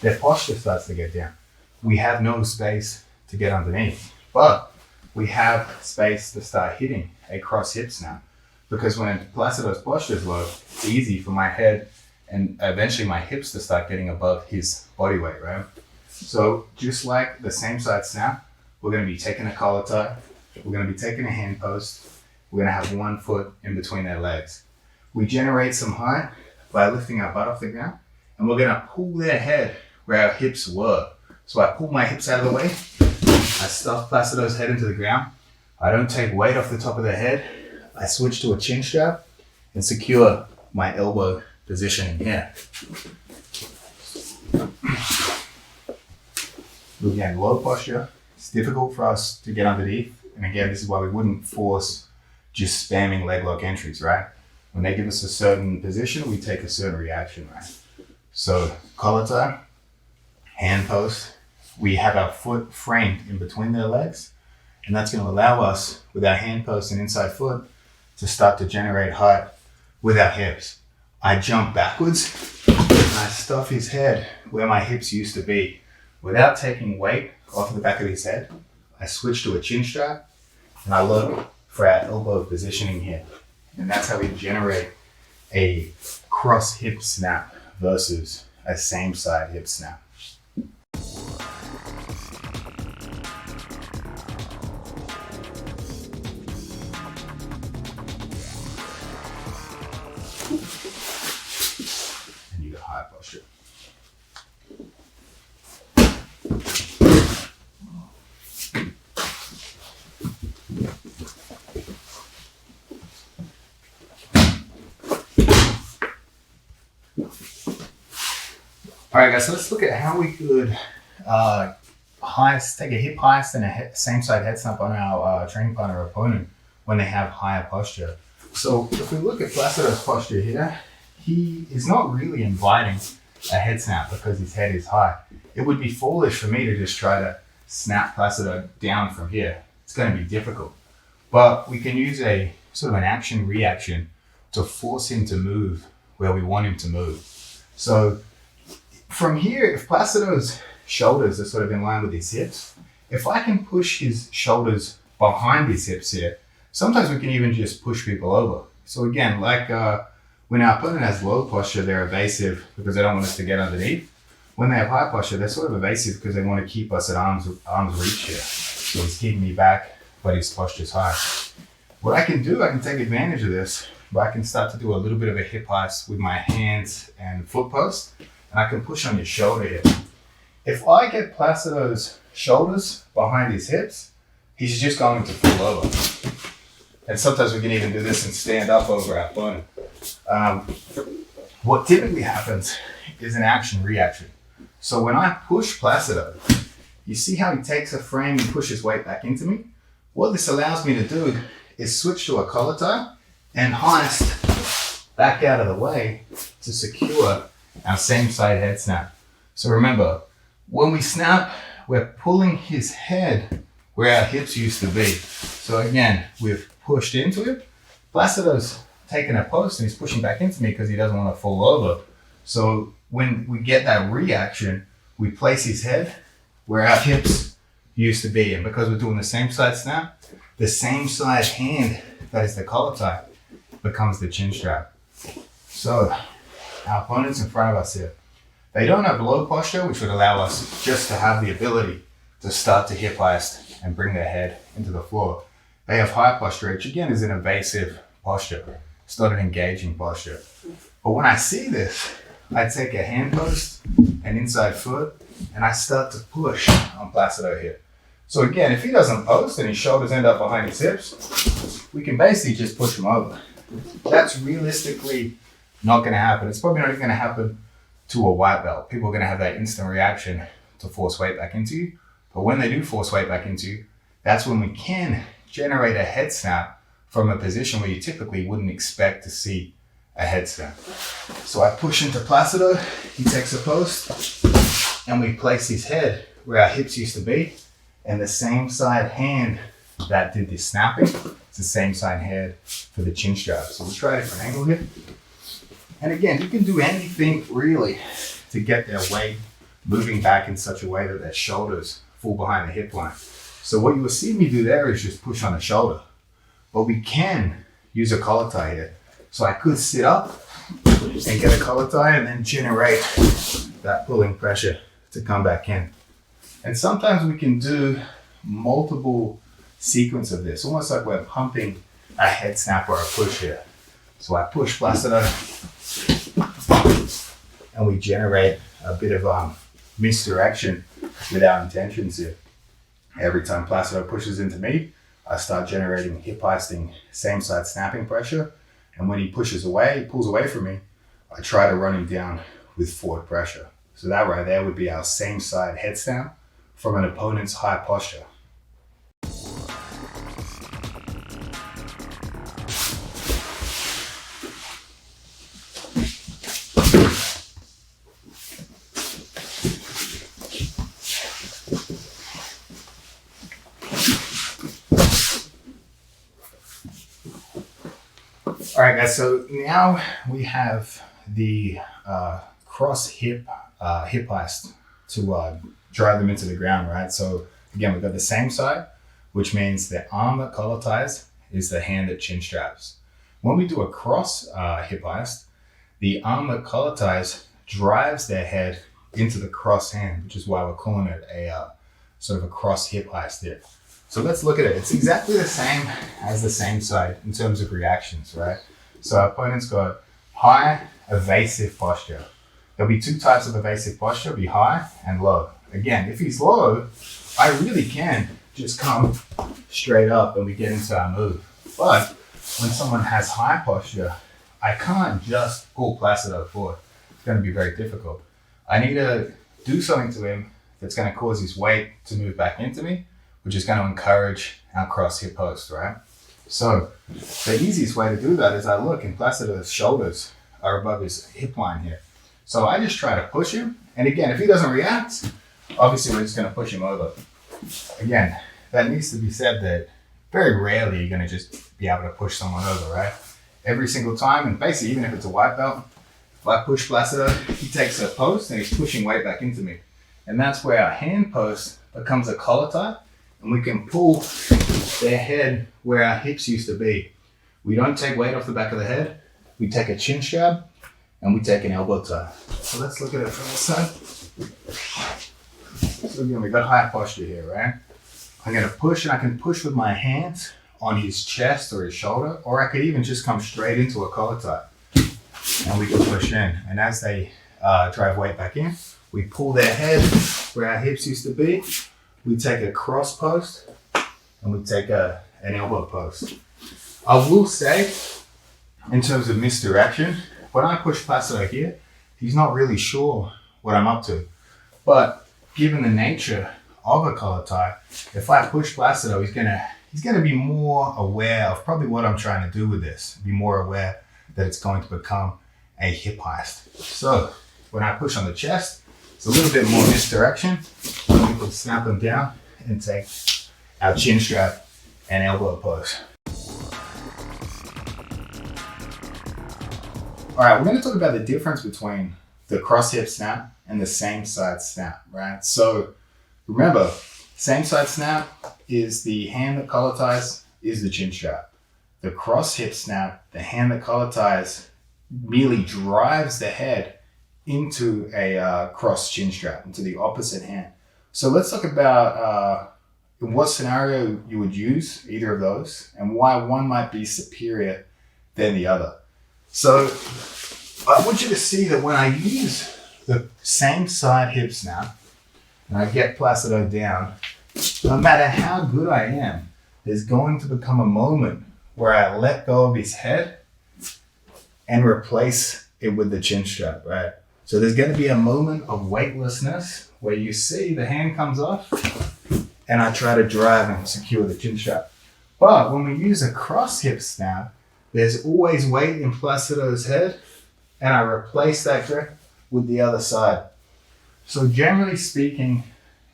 their posture starts to get down. We have no space to get underneath, but we have space to start hitting a cross hip snap. Because when Placido's posture is low, it's easy for my head and eventually my hips to start getting above his body weight, right? So just like the same side snap, we're gonna be taking a collar tie, we're gonna be taking a hand post, we're gonna have one foot in between their legs. We generate some height by lifting our butt off the ground, and we're gonna pull their head where our hips were. So I pull my hips out of the way, I stuff Placido's head into the ground, I don't take weight off the top of the head, I switch to a chin strap and secure my elbow positioning here. Again, low posture, it's difficult for us to get underneath. And again, this is why we wouldn't force just spamming leg lock entries, right? When they give us a certain position, we take a certain reaction, right? So collar tie, hand post, we have our foot framed in between their legs, and that's going to allow us, with our hand post and inside foot, to start to generate height with our hips. I jump backwards, and I stuff his head where my hips used to be. Without taking weight off the back of his head, I switch to a chin strap, and I look for our elbow positioning here. And that's how we generate a cross hip snap versus a same side hip snap. And you got high posture. All right, guys, so let's look at how we could take a hip heist and a same side head snap on our training partner or opponent when they have higher posture. So if we look at Placido's posture here, he is not really inviting a head snap because his head is high. It would be foolish for me to just try to snap Placido down from here. It's going to be difficult. But we can use a sort of an action reaction to force him to move where we want him to move. So from here, if Placido's shoulders are sort of in line with his hips, if I can push his shoulders behind his hips here, sometimes we can even just push people over. So again, like when our opponent has low posture, they're evasive because they don't want us to get underneath. When they have high posture, they're sort of evasive because they want to keep us at arm's reach here. So he's keeping me back, but his posture's high. What I can do, I can take advantage of this, but I can start to do a little bit of a hip heist with my hands and foot post, and I can push on your shoulder here. If I get Placido's shoulders behind his hips, he's just going to fall over. And sometimes we can even do this and stand up over our opponent. What typically happens is an action reaction. So when I push Placido, you see how he takes a frame and pushes weight back into me? What this allows me to do is switch to a collar tie and heist back out of the way to secure our same side head snap. So remember, when we snap, we're pulling his head where our hips used to be. So again, we've pushed into it. Placido's taking a post and he's pushing back into me because he doesn't want to fall over. So when we get that reaction, we place his head where our hips used to be. And because we're doing the same side snap, the same side hand that is the collar tie becomes the chin strap. So our opponents in front of us here, they don't have low posture, which would allow us just to have the ability to start to hip heist and bring their head into the floor. They have high posture, which again is an evasive posture. It's not an engaging posture. But when I see this, I take a hand post, an inside foot, and I start to push on Placido here. So again, if he doesn't post and his shoulders end up behind his hips, we can basically just push him over. That's realistically not going to happen. It's probably not even going to happen to a white belt. People are going to have that instant reaction. to force weight back into you. But when they do force weight back into you, that's when we can generate a head snap from a position where you typically wouldn't expect to see a head snap. So I push into Placido, he takes a post, and we place his head where our hips used to be, and the same side hand that did this snapping, it's the same side hand for the chin strap. So we'll try a different angle here. And again, you can do anything really to get their weight moving back in such a way that their shoulders fall behind the hip line. So what you will see me do there is just push on the shoulder. But we can use a collar tie here. So I could sit up and get a collar tie and then generate that pulling pressure to come back in. And sometimes we can do multiple sequence of this, almost like we're pumping a head snap or a push here. So I push Placido and we generate a bit of misdirection with our intentions here. Every time Placido pushes into me, I start generating hip heisting, same side snapping pressure. And when he pushes away, pulls away from me, I try to run him down with forward pressure. So that right there would be our same side head snap from an opponent's high posture. All right, guys, so now we have the cross hip heist to drive them into the ground, right? So again, we've got the same side, which means the arm that collar ties is the hand that chin straps. When we do a cross hip heist, the arm that collar ties drives their head into the cross hand, which is why we're calling it a sort of a cross hip heist here. So let's look at it. It's exactly the same as the same side in terms of reactions, right? So our opponent's got high evasive posture. There'll be two types of evasive posture, be high and low. Again, if he's low, I really can just come straight up and we get into our move. But when someone has high posture, I can't just pull Placido forward. It's going to be very difficult. I need to do something to him that's going to cause his weight to move back into me, which is going to encourage our cross hip post, right? So the easiest way to do that is I look and Placido's shoulders are above his hip line here. So I just try to push him. And again, if he doesn't react, obviously we're just going to push him over. Again, that needs to be said that very rarely you're going to just be able to push someone over, right? Every single time, and basically even if it's a white belt, if I push Placido, he takes a post and he's pushing weight back into me. And that's where our hand post becomes a collar tie and we can pull their head where our hips used to be. We don't take weight off the back of the head. We take a chin strap and we take an elbow tie. So let's look at it from this side. So again, we've got high posture here, right? I'm gonna push and I can push with my hands on his chest or his shoulder, or I could even just come straight into a collar tie and we can push in. And as they drive weight back in, we pull their head where our hips used to be. We take a cross post and we take an elbow post. I will say, in terms of misdirection, when I push Placido here, he's not really sure what I'm up to. But given the nature of a collar tie, if I push Placido, he's gonna be more aware of probably what I'm trying to do with this. Be more aware that it's going to become a hip heist. So when I push on the chest, it's a little bit more misdirection. We can snap them down and take our chin strap and elbow post. All right, we're going to talk about the difference between the cross hip snap and the same side snap, right? So remember, same side snap is the hand that collar ties is the chin strap. The cross hip snap, the hand that collar ties merely drives the head into a cross chin strap, into the opposite hand. So let's talk about in what scenario you would use either of those and why one might be superior than the other. So I want you to see that when I use the same side hip snap and I get Placido down, no matter how good I am, there's going to become a moment where I let go of his head and replace it with the chin strap, right? So there's going to be a moment of weightlessness where you see the hand comes off and I try to drive and secure the chin strap. But when we use a cross hip snap, there's always weight in Placido's head and I replace that grip with the other side. So generally speaking,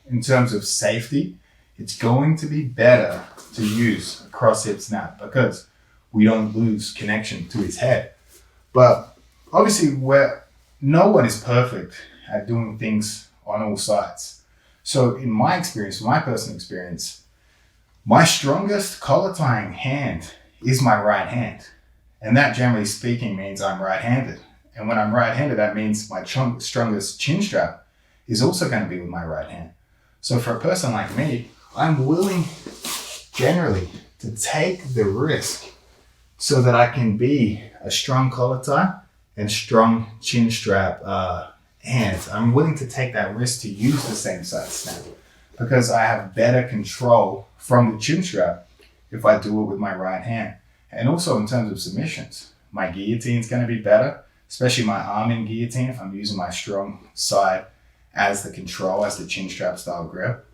in terms of safety, it's going to be better to use a cross hip snap because we don't lose connection to his head. But obviously no one is perfect at doing things on all sides. So in my experience, my personal experience, my strongest collar tying hand is my right hand. And that generally speaking means I'm right-handed. And when I'm right-handed, that means my strongest chin strap is also going to be with my right hand. So for a person like me, I'm willing generally to take the risk so that I can be a strong collar tie and strong chin strap hands. I'm willing to take that risk to use the same side snap because I have better control from the chin strap if I do it with my right hand. And also in terms of submissions, my guillotine is going to be better, especially my arm in guillotine if I'm using my strong side as the control, as the chin strap style grip.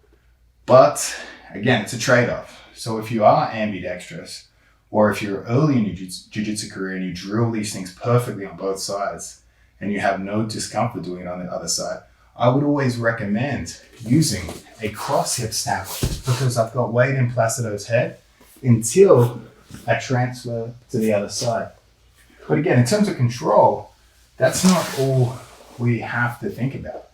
But again, it's a trade-off. So if you are ambidextrous, or if you're early in your jiu-jitsu career and you drill these things perfectly on both sides and you have no discomfort doing it on the other side, I would always recommend using a cross hip snap because I've got weight in Placido's head until I transfer to the other side. But again, in terms of control, that's not all we have to think about.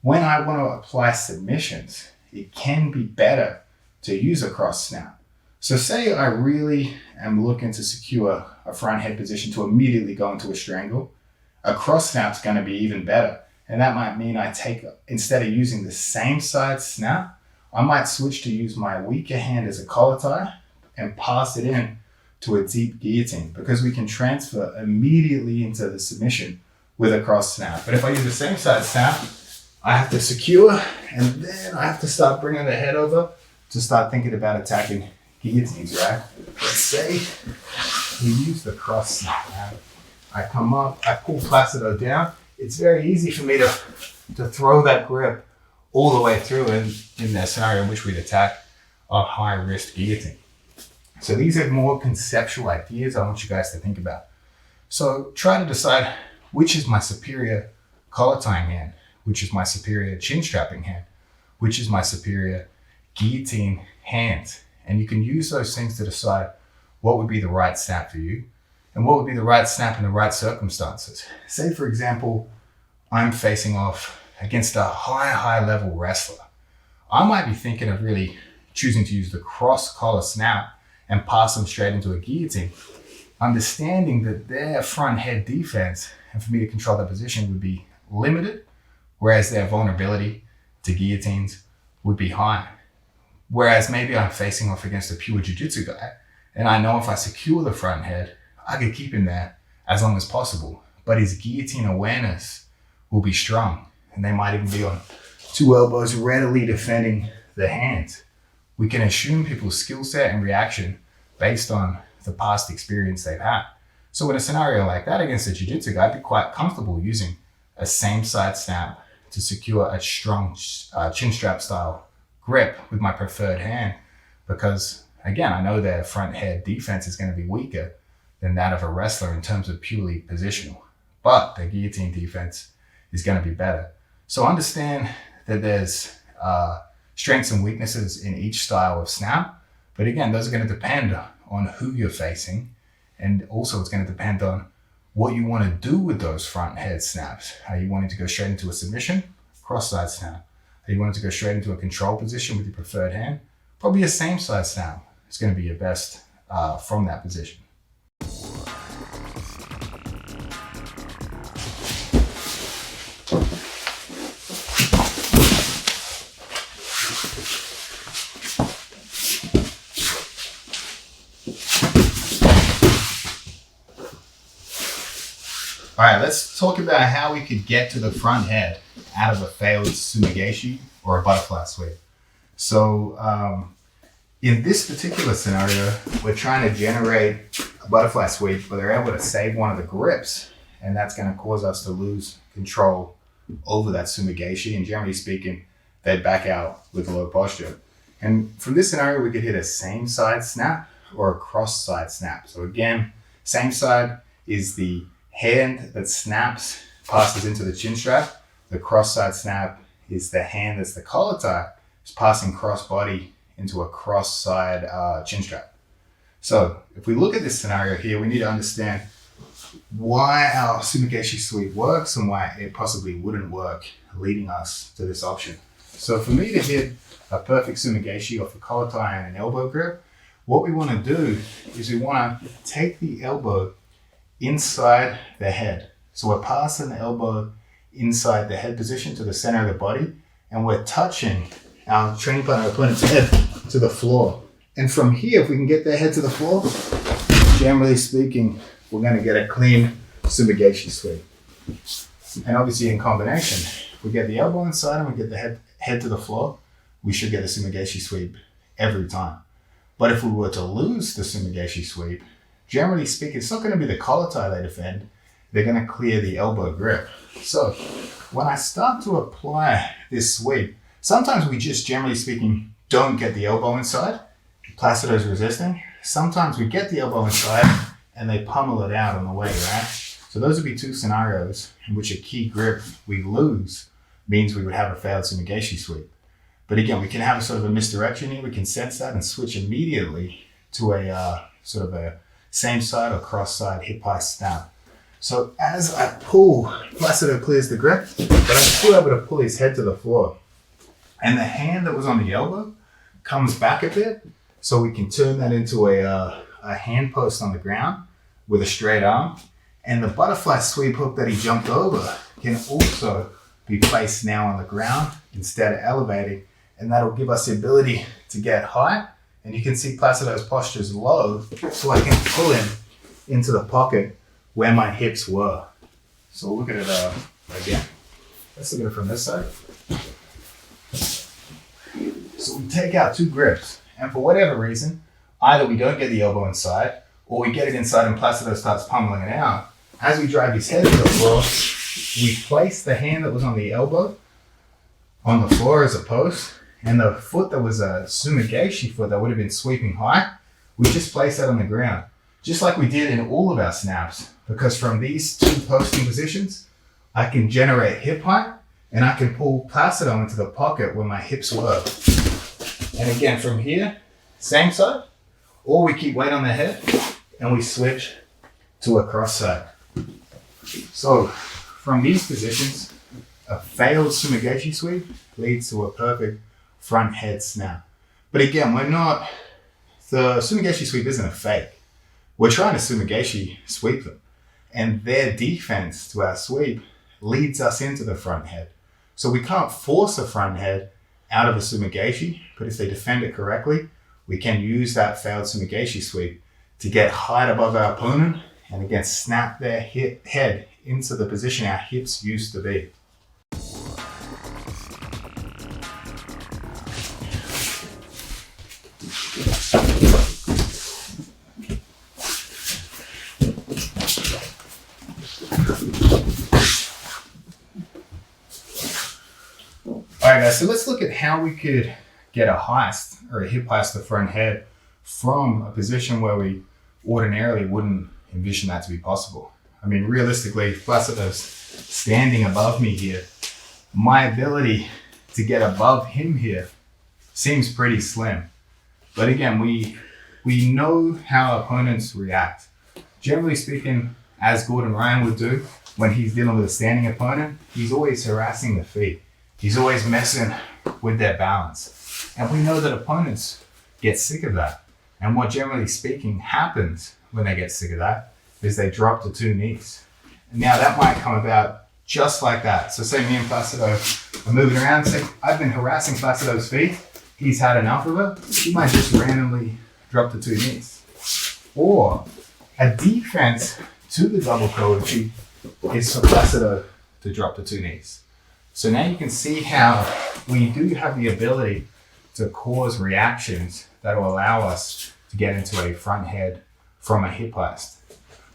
When I want to apply submissions, it can be better to use a cross snap. So say I really am looking to secure a front head position to immediately go into a strangle, a cross snap's going to be even better. And that might mean I take, instead of using the same side snap, I might switch to use my weaker hand as a collar tie and pass it in to a deep guillotine because we can transfer immediately into the submission with a cross snap. But if I use the same side snap, I have to secure and then I have to start bringing the head over to start thinking about attacking guillotines, right? Let's say we use the cross snap. Right? I come up, I pull Placido down. It's very easy for me to throw that grip all the way through in that scenario in which we'd attack a high risk guillotine. So these are more conceptual ideas I want you guys to think about. So try to decide which is my superior collar tying hand, which is my superior chin strapping hand, which is my superior guillotine hand. And you can use those things to decide what would be the right snap for you and what would be the right snap in the right circumstances. Say, for example, I'm facing off against a high level wrestler. I might be thinking of really choosing to use the cross collar snap and pass them straight into a guillotine, understanding that their front head defense and for me to control that position would be limited, whereas their vulnerability to guillotines would be high. Whereas maybe I'm facing off against a pure jiu-jitsu guy, and I know if I secure the front head, I could keep him there as long as possible. But his guillotine awareness will be strong, and they might even be on two elbows, readily defending the hand. We can assume people's skill set and reaction based on the past experience they've had. So in a scenario like that against a jiu-jitsu guy, I'd be quite comfortable using a same side snap to secure a strong chin strap style grip with my preferred hand because, again, I know their front head defense is going to be weaker than that of a wrestler in terms of purely positional, but their guillotine defense is going to be better. So understand that there's strengths and weaknesses in each style of snap, but again, those are going to depend on who you're facing, and also it's going to depend on what you want to do with those front head snaps. Are you wanting to go straight into a submission? Cross side snap. Are you wanting to go straight into a control position with your preferred hand? Probably a same side snap. It's going to be your best from that position. All right, let's talk about how we could get to the front head out of a failed sumigashi or a butterfly sweep. So in this particular scenario, we're trying to generate a butterfly sweep, but they're able to save one of the grips, and that's going to cause us to lose control over that sumigashi, and generally speaking, they'd back out with low posture. And from this scenario, we could hit a same side snap or a cross side snap. So again, same side is the hand that snaps, passes into the chin strap. The cross side snap is the hand that's the collar tie, is passing cross body into a cross side chin strap. So if we look at this scenario here, we need to understand why our sumigashi sweep works and why it possibly wouldn't work, leading us to this option. So for me to hit a perfect sumigashi off a collar tie and an elbow grip, what we want to do is we want to take the elbow inside the head. So we're passing the elbow inside the head position to the center of the body, and we're touching our training partner opponent's head to the floor. And from here, if we can get their head to the floor, generally speaking, we're going to get a clean sumigashi sweep. And obviously in combination, if we get the elbow inside and we get the head to the floor, we should get a sumigashi sweep every time. But if we were to lose the sumigashi sweep, generally speaking, it's not going to be the collar tie they defend. They're going to clear the elbow grip. So when I start to apply this sweep, sometimes we just, generally speaking, don't get the elbow inside. Placido's resisting. Sometimes we get the elbow inside and they pummel it out on the way, right? So those would be two scenarios in which a key grip we lose means we would have a failed sumigashi sweep. But again, we can have a sort of a misdirection here. We can sense that and switch immediately to a sort of a same side or cross side hip high snap. So as I pull, Placido clears the grip, but I'm still able to pull his head to the floor. And the hand that was on the elbow comes back a bit, so we can turn that into a hand post on the ground with a straight arm. And the butterfly sweep hook that he jumped over can also be placed now on the ground instead of elevating. And that'll give us the ability to get high. And you can see Placido's posture is low, so I can pull him into the pocket where my hips were. So we'll look at it again. Let's look at it from this side. So we take out two grips, and for whatever reason, either we don't get the elbow inside, or we get it inside and Placido starts pummeling it out. As we drive his head to the floor, we place the hand that was on the elbow on the floor as a post, and the foot that was a sumigashi foot that would have been sweeping high, we just place that on the ground, just like we did in all of our snaps, because from these two posting positions, I can generate hip height, and I can pull Placido into the pocket where my hips were. And again, from here, same side, or we keep weight on the head and we switch to a cross side. So from these positions, a failed sumigashi sweep leads to a perfect front head snap. But again, the sumigashi sweep isn't a fake. We're trying to sumigashi sweep them. And their defense to our sweep leads us into the front head. So we can't force a front head out of a sumigashi, but if they defend it correctly, we can use that failed sumigashi sweep to get height above our opponent and again snap their head into the position our hips used to be. Alright guys, so let's look at how we could get a heist or a hip heist to the front head from a position where we ordinarily wouldn't envision that to be possible. I mean, realistically, Placido's standing above me here. My ability to get above him here seems pretty slim. But again, we know how opponents react. Generally speaking, as Gordon Ryan would do when he's dealing with a standing opponent, he's always harassing the feet. He's always messing with their balance. And we know that opponents get sick of that. And what generally speaking happens when they get sick of that is they drop to two knees. And now that might come about just like that. So say me and Placido are moving around, say I've been harassing Placido's feet, he's had enough of it, he might just randomly drop to two knees. Or a defense to the double koichi is for Placido to drop to two knees. So now you can see how we do have the ability to cause reactions that will allow us to get into a front head from a hip heist.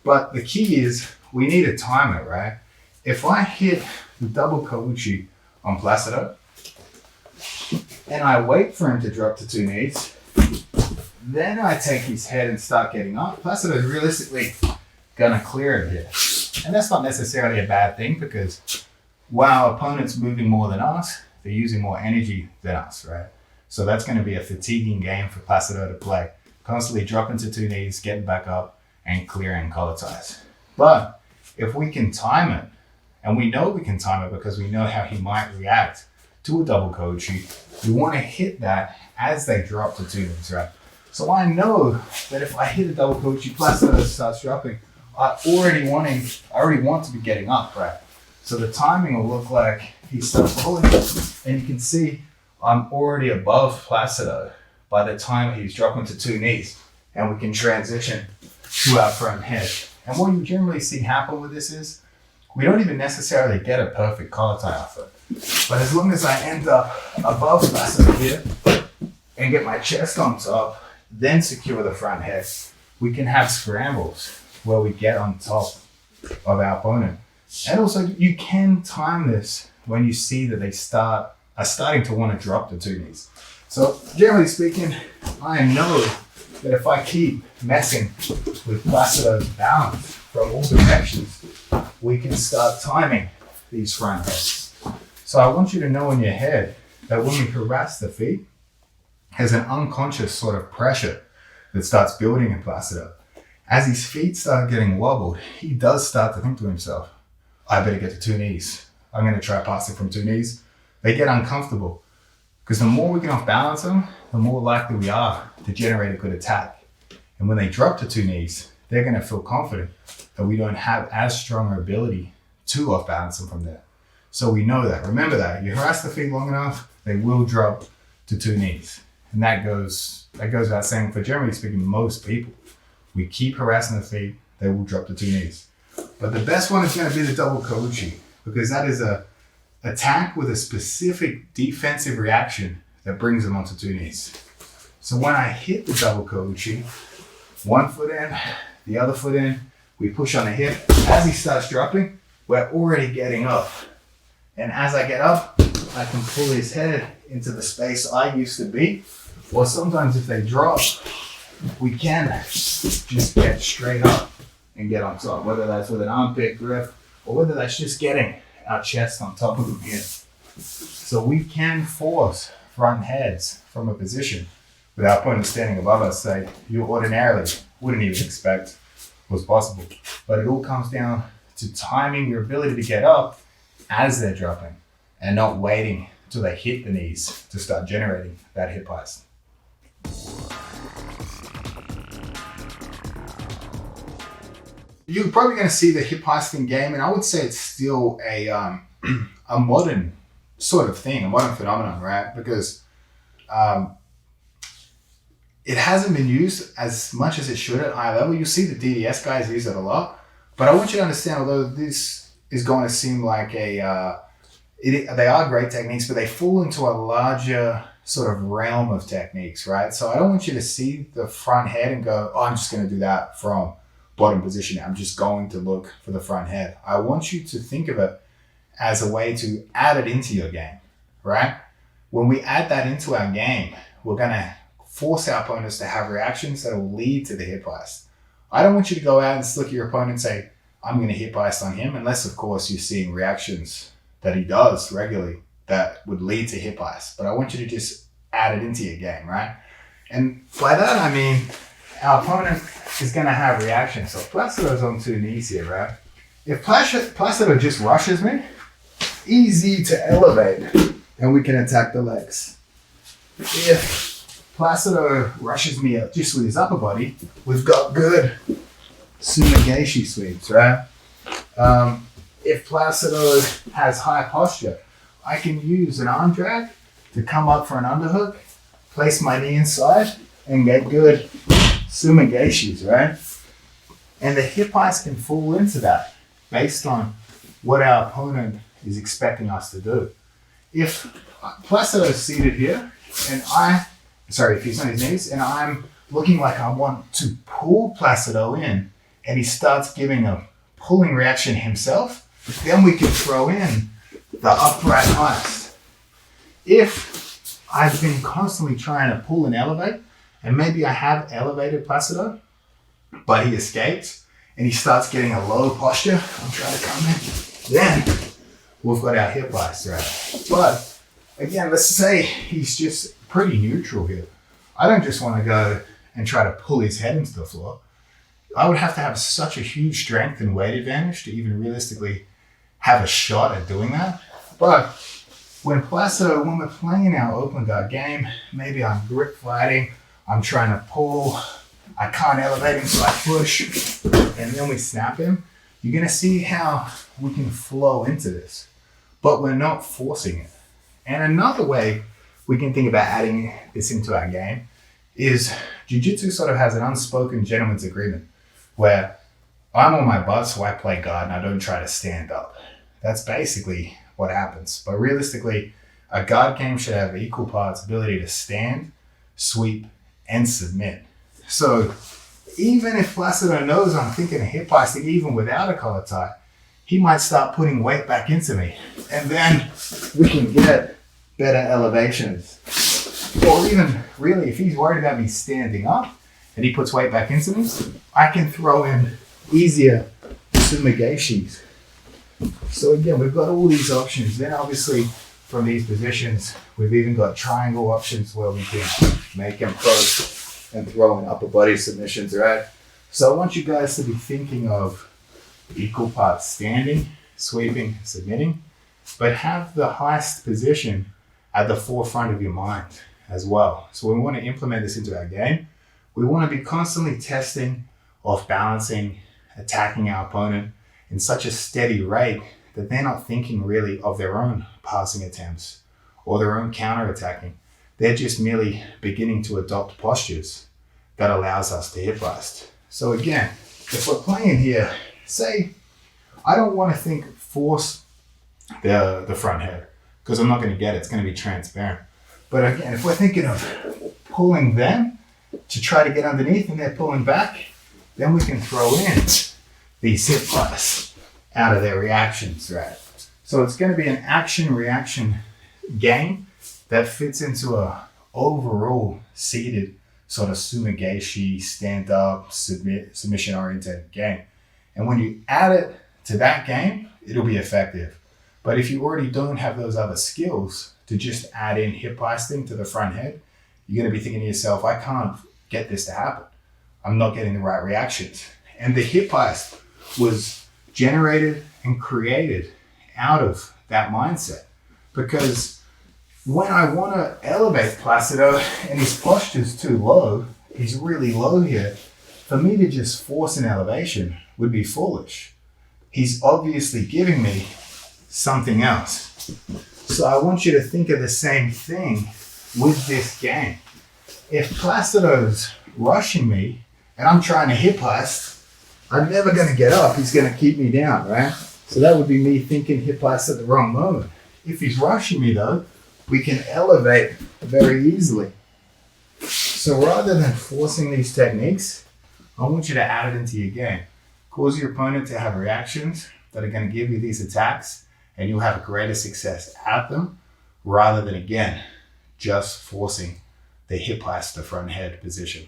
But the key is we need to time it, right? if I hit the double Kouchi on Placido, and I wait for him to drop to 2 knees, then I take his head and start getting up, Placido is realistically gonna clear it here. And that's not necessarily a bad thing, because while opponent's moving more than us, they're using more energy than us, right? So that's gonna be a fatiguing game for Placido to play. Constantly dropping to 2 knees, getting back up, and clearing collar ties. But if we can time it, and we know we can time it because we know how he might react to a double Kouchi, we want to hit that as they drop to 2 knees, right? So I know that if I hit a double Kouchi, Placido starts dropping, I already want to be getting up, right? So the timing will look like he starts pulling, and you can see I'm already above Placido by the time he's dropping to 2 knees, and we can transition to our front head. And what you generally see happen with this is, we don't even necessarily get a perfect collar tie off it. But as long as I end up above Placido here and get my chest on top, then secure the front head, we can have scrambles where we get on top of our opponent. And also you can time this when you see that they are starting to want to drop to 2 knees. So generally speaking, I know that if I keep messing with Placido's balance from all directions, we can start timing these front heads. So I want you to know in your head that when we harass the feet, there's an unconscious sort of pressure that starts building in Placido. As his feet start getting wobbled, he does start to think to himself, I better get to 2 knees. I'm going to try passing from 2 knees. They get uncomfortable because the more we can off balance them, the more likely we are to generate a good attack. And when they drop to 2 knees, they're going to feel confident that we don't have as strong an ability to off balance them from there. So we know that. Remember that. You harass the feet long enough, they will drop to 2 knees. And that goes without saying for generally speaking, most people. We keep harassing the feet, they will drop to 2 knees. But the best one is going to be the double Kouchi, because that is a attack with a specific defensive reaction that brings them onto 2 knees. So when I hit the double Kouchi, 1 foot in, the other foot in, we push on the hip. As he starts dropping, we're already getting up. And as I get up, I can pull his head into the space I used to be. Or sometimes if they drop, we can just get straight up and get on top, whether that's with an armpit grip or whether that's just getting our chest on top of them here. So we can force front heads from a position with our opponent standing above us that you ordinarily wouldn't even expect was possible. But it all comes down to timing your ability to get up as they're dropping and not waiting till they hit the knees to start generating that hip heist. You're probably going to see the hip heisting game, and I would say it's still a modern sort of thing, a modern phenomenon, right? Because it hasn't been used as much as it should at high level. You see the DDS guys use it a lot, but I want you to understand, although this is going to seem like they are great techniques, but they fall into a larger sort of realm of techniques, right? So I don't want you to see the front head and go, oh, I'm just going to do that from bottom position. I'm just going to look for the front head. I want you to think of it as a way to add it into your game, right? When we add that into our game, we're going to force our opponents to have reactions that will lead to the hip heist. I don't want you to go out and look at your opponent and say, I'm going to hip heist on him, unless of course you're seeing reactions that he does regularly that would lead to hip heist. But I want you to just add it into your game, right? And by that, I mean, our opponent is going to have reactions. So Placido's on 2 knees here, right? If Placido just rushes me, easy to elevate and we can attack the legs. If Placido rushes me up just with his upper body, we've got good Sumigaeshi sweeps, right? If Placido has high posture, I can use an arm drag to come up for an underhook, place my knee inside, and get good Sumigaeshis, right? And the hip heist can fall into that based on what our opponent is expecting us to do. If Placido's seated here, and if he's on his knees, and I'm looking like I want to pull Placido in, and he starts giving a pulling reaction himself, Then we can throw in the upright heist. If I've been constantly trying to pull and elevate, and maybe I have elevated Placido, but he escapes and he starts getting a low posture, I'm trying to come in, then we've got our hip heist, right? But again, let's say he's just pretty neutral here. I don't just want to go and try to pull his head into the floor. I would have to have such a huge strength and weight advantage to even realistically have a shot at doing that. But when we're playing our open guard game, maybe I'm grip fighting, I'm trying to pull, I can't elevate him, so I push, and then we snap him. You're gonna see how we can flow into this, but we're not forcing it. And another way we can think about adding this into our game is jiu-jitsu sort of has an unspoken gentleman's agreement where I'm on my butt, so I play guard and I don't try to stand up. That's basically what happens. But realistically, a guard game should have equal parts ability to stand, sweep, and submit. So even if Placido knows I'm thinking of hip heisting even without a collar tie, he might start putting weight back into me. And then we can get better elevations. Or even really, if he's worried about me standing up and he puts weight back into me, I can throw in easier sumigeshis. So again, we've got all these options. Then obviously from these positions, we've even got triangle options where we can make him close and throw in upper body submissions, right? So I want you guys to be thinking of equal parts standing, sweeping, submitting, but have the highest position at the forefront of your mind as well. So when we want to implement this into our game, we want to be constantly testing, off balancing, attacking our opponent in such a steady rate that they're not thinking really of their own passing attempts or their own counter-attacking. They're just merely beginning to adopt postures that allows us to hip heist. So again, if we're playing here, say, I don't want to force the front head because I'm not going to get it. It's going to be transparent. But again, if we're thinking of pulling them to try to get underneath and they're pulling back, then we can throw in these hip heists out of their reactions, right? So it's going to be an action-reaction game that fits into a overall seated sort of sumigeshi, stand-up, submission-oriented game. And when you add it to that game, it'll be effective. But if you already don't have those other skills to just add in hip heisting to the front head, you're going to be thinking to yourself, I can't get this to happen. I'm not getting the right reactions. And the hip heist was generated and created out of that mindset. Because when I want to elevate Placido and his posture's too low, he's really low here, for me to just force an elevation would be foolish. He's obviously giving me something else. So I want you to think of the same thing with this game. If Placido's rushing me and I'm trying to hip heist, I'm never going to get up. He's going to keep me down, right? So that would be me thinking hip heist at the wrong moment. If he's rushing me though, we can elevate very easily. So rather than forcing these techniques, I want you to add it into your game. Cause your opponent to have reactions that are going to give you these attacks, and you'll have greater success at them rather than, again, just forcing the hip heist to front head position.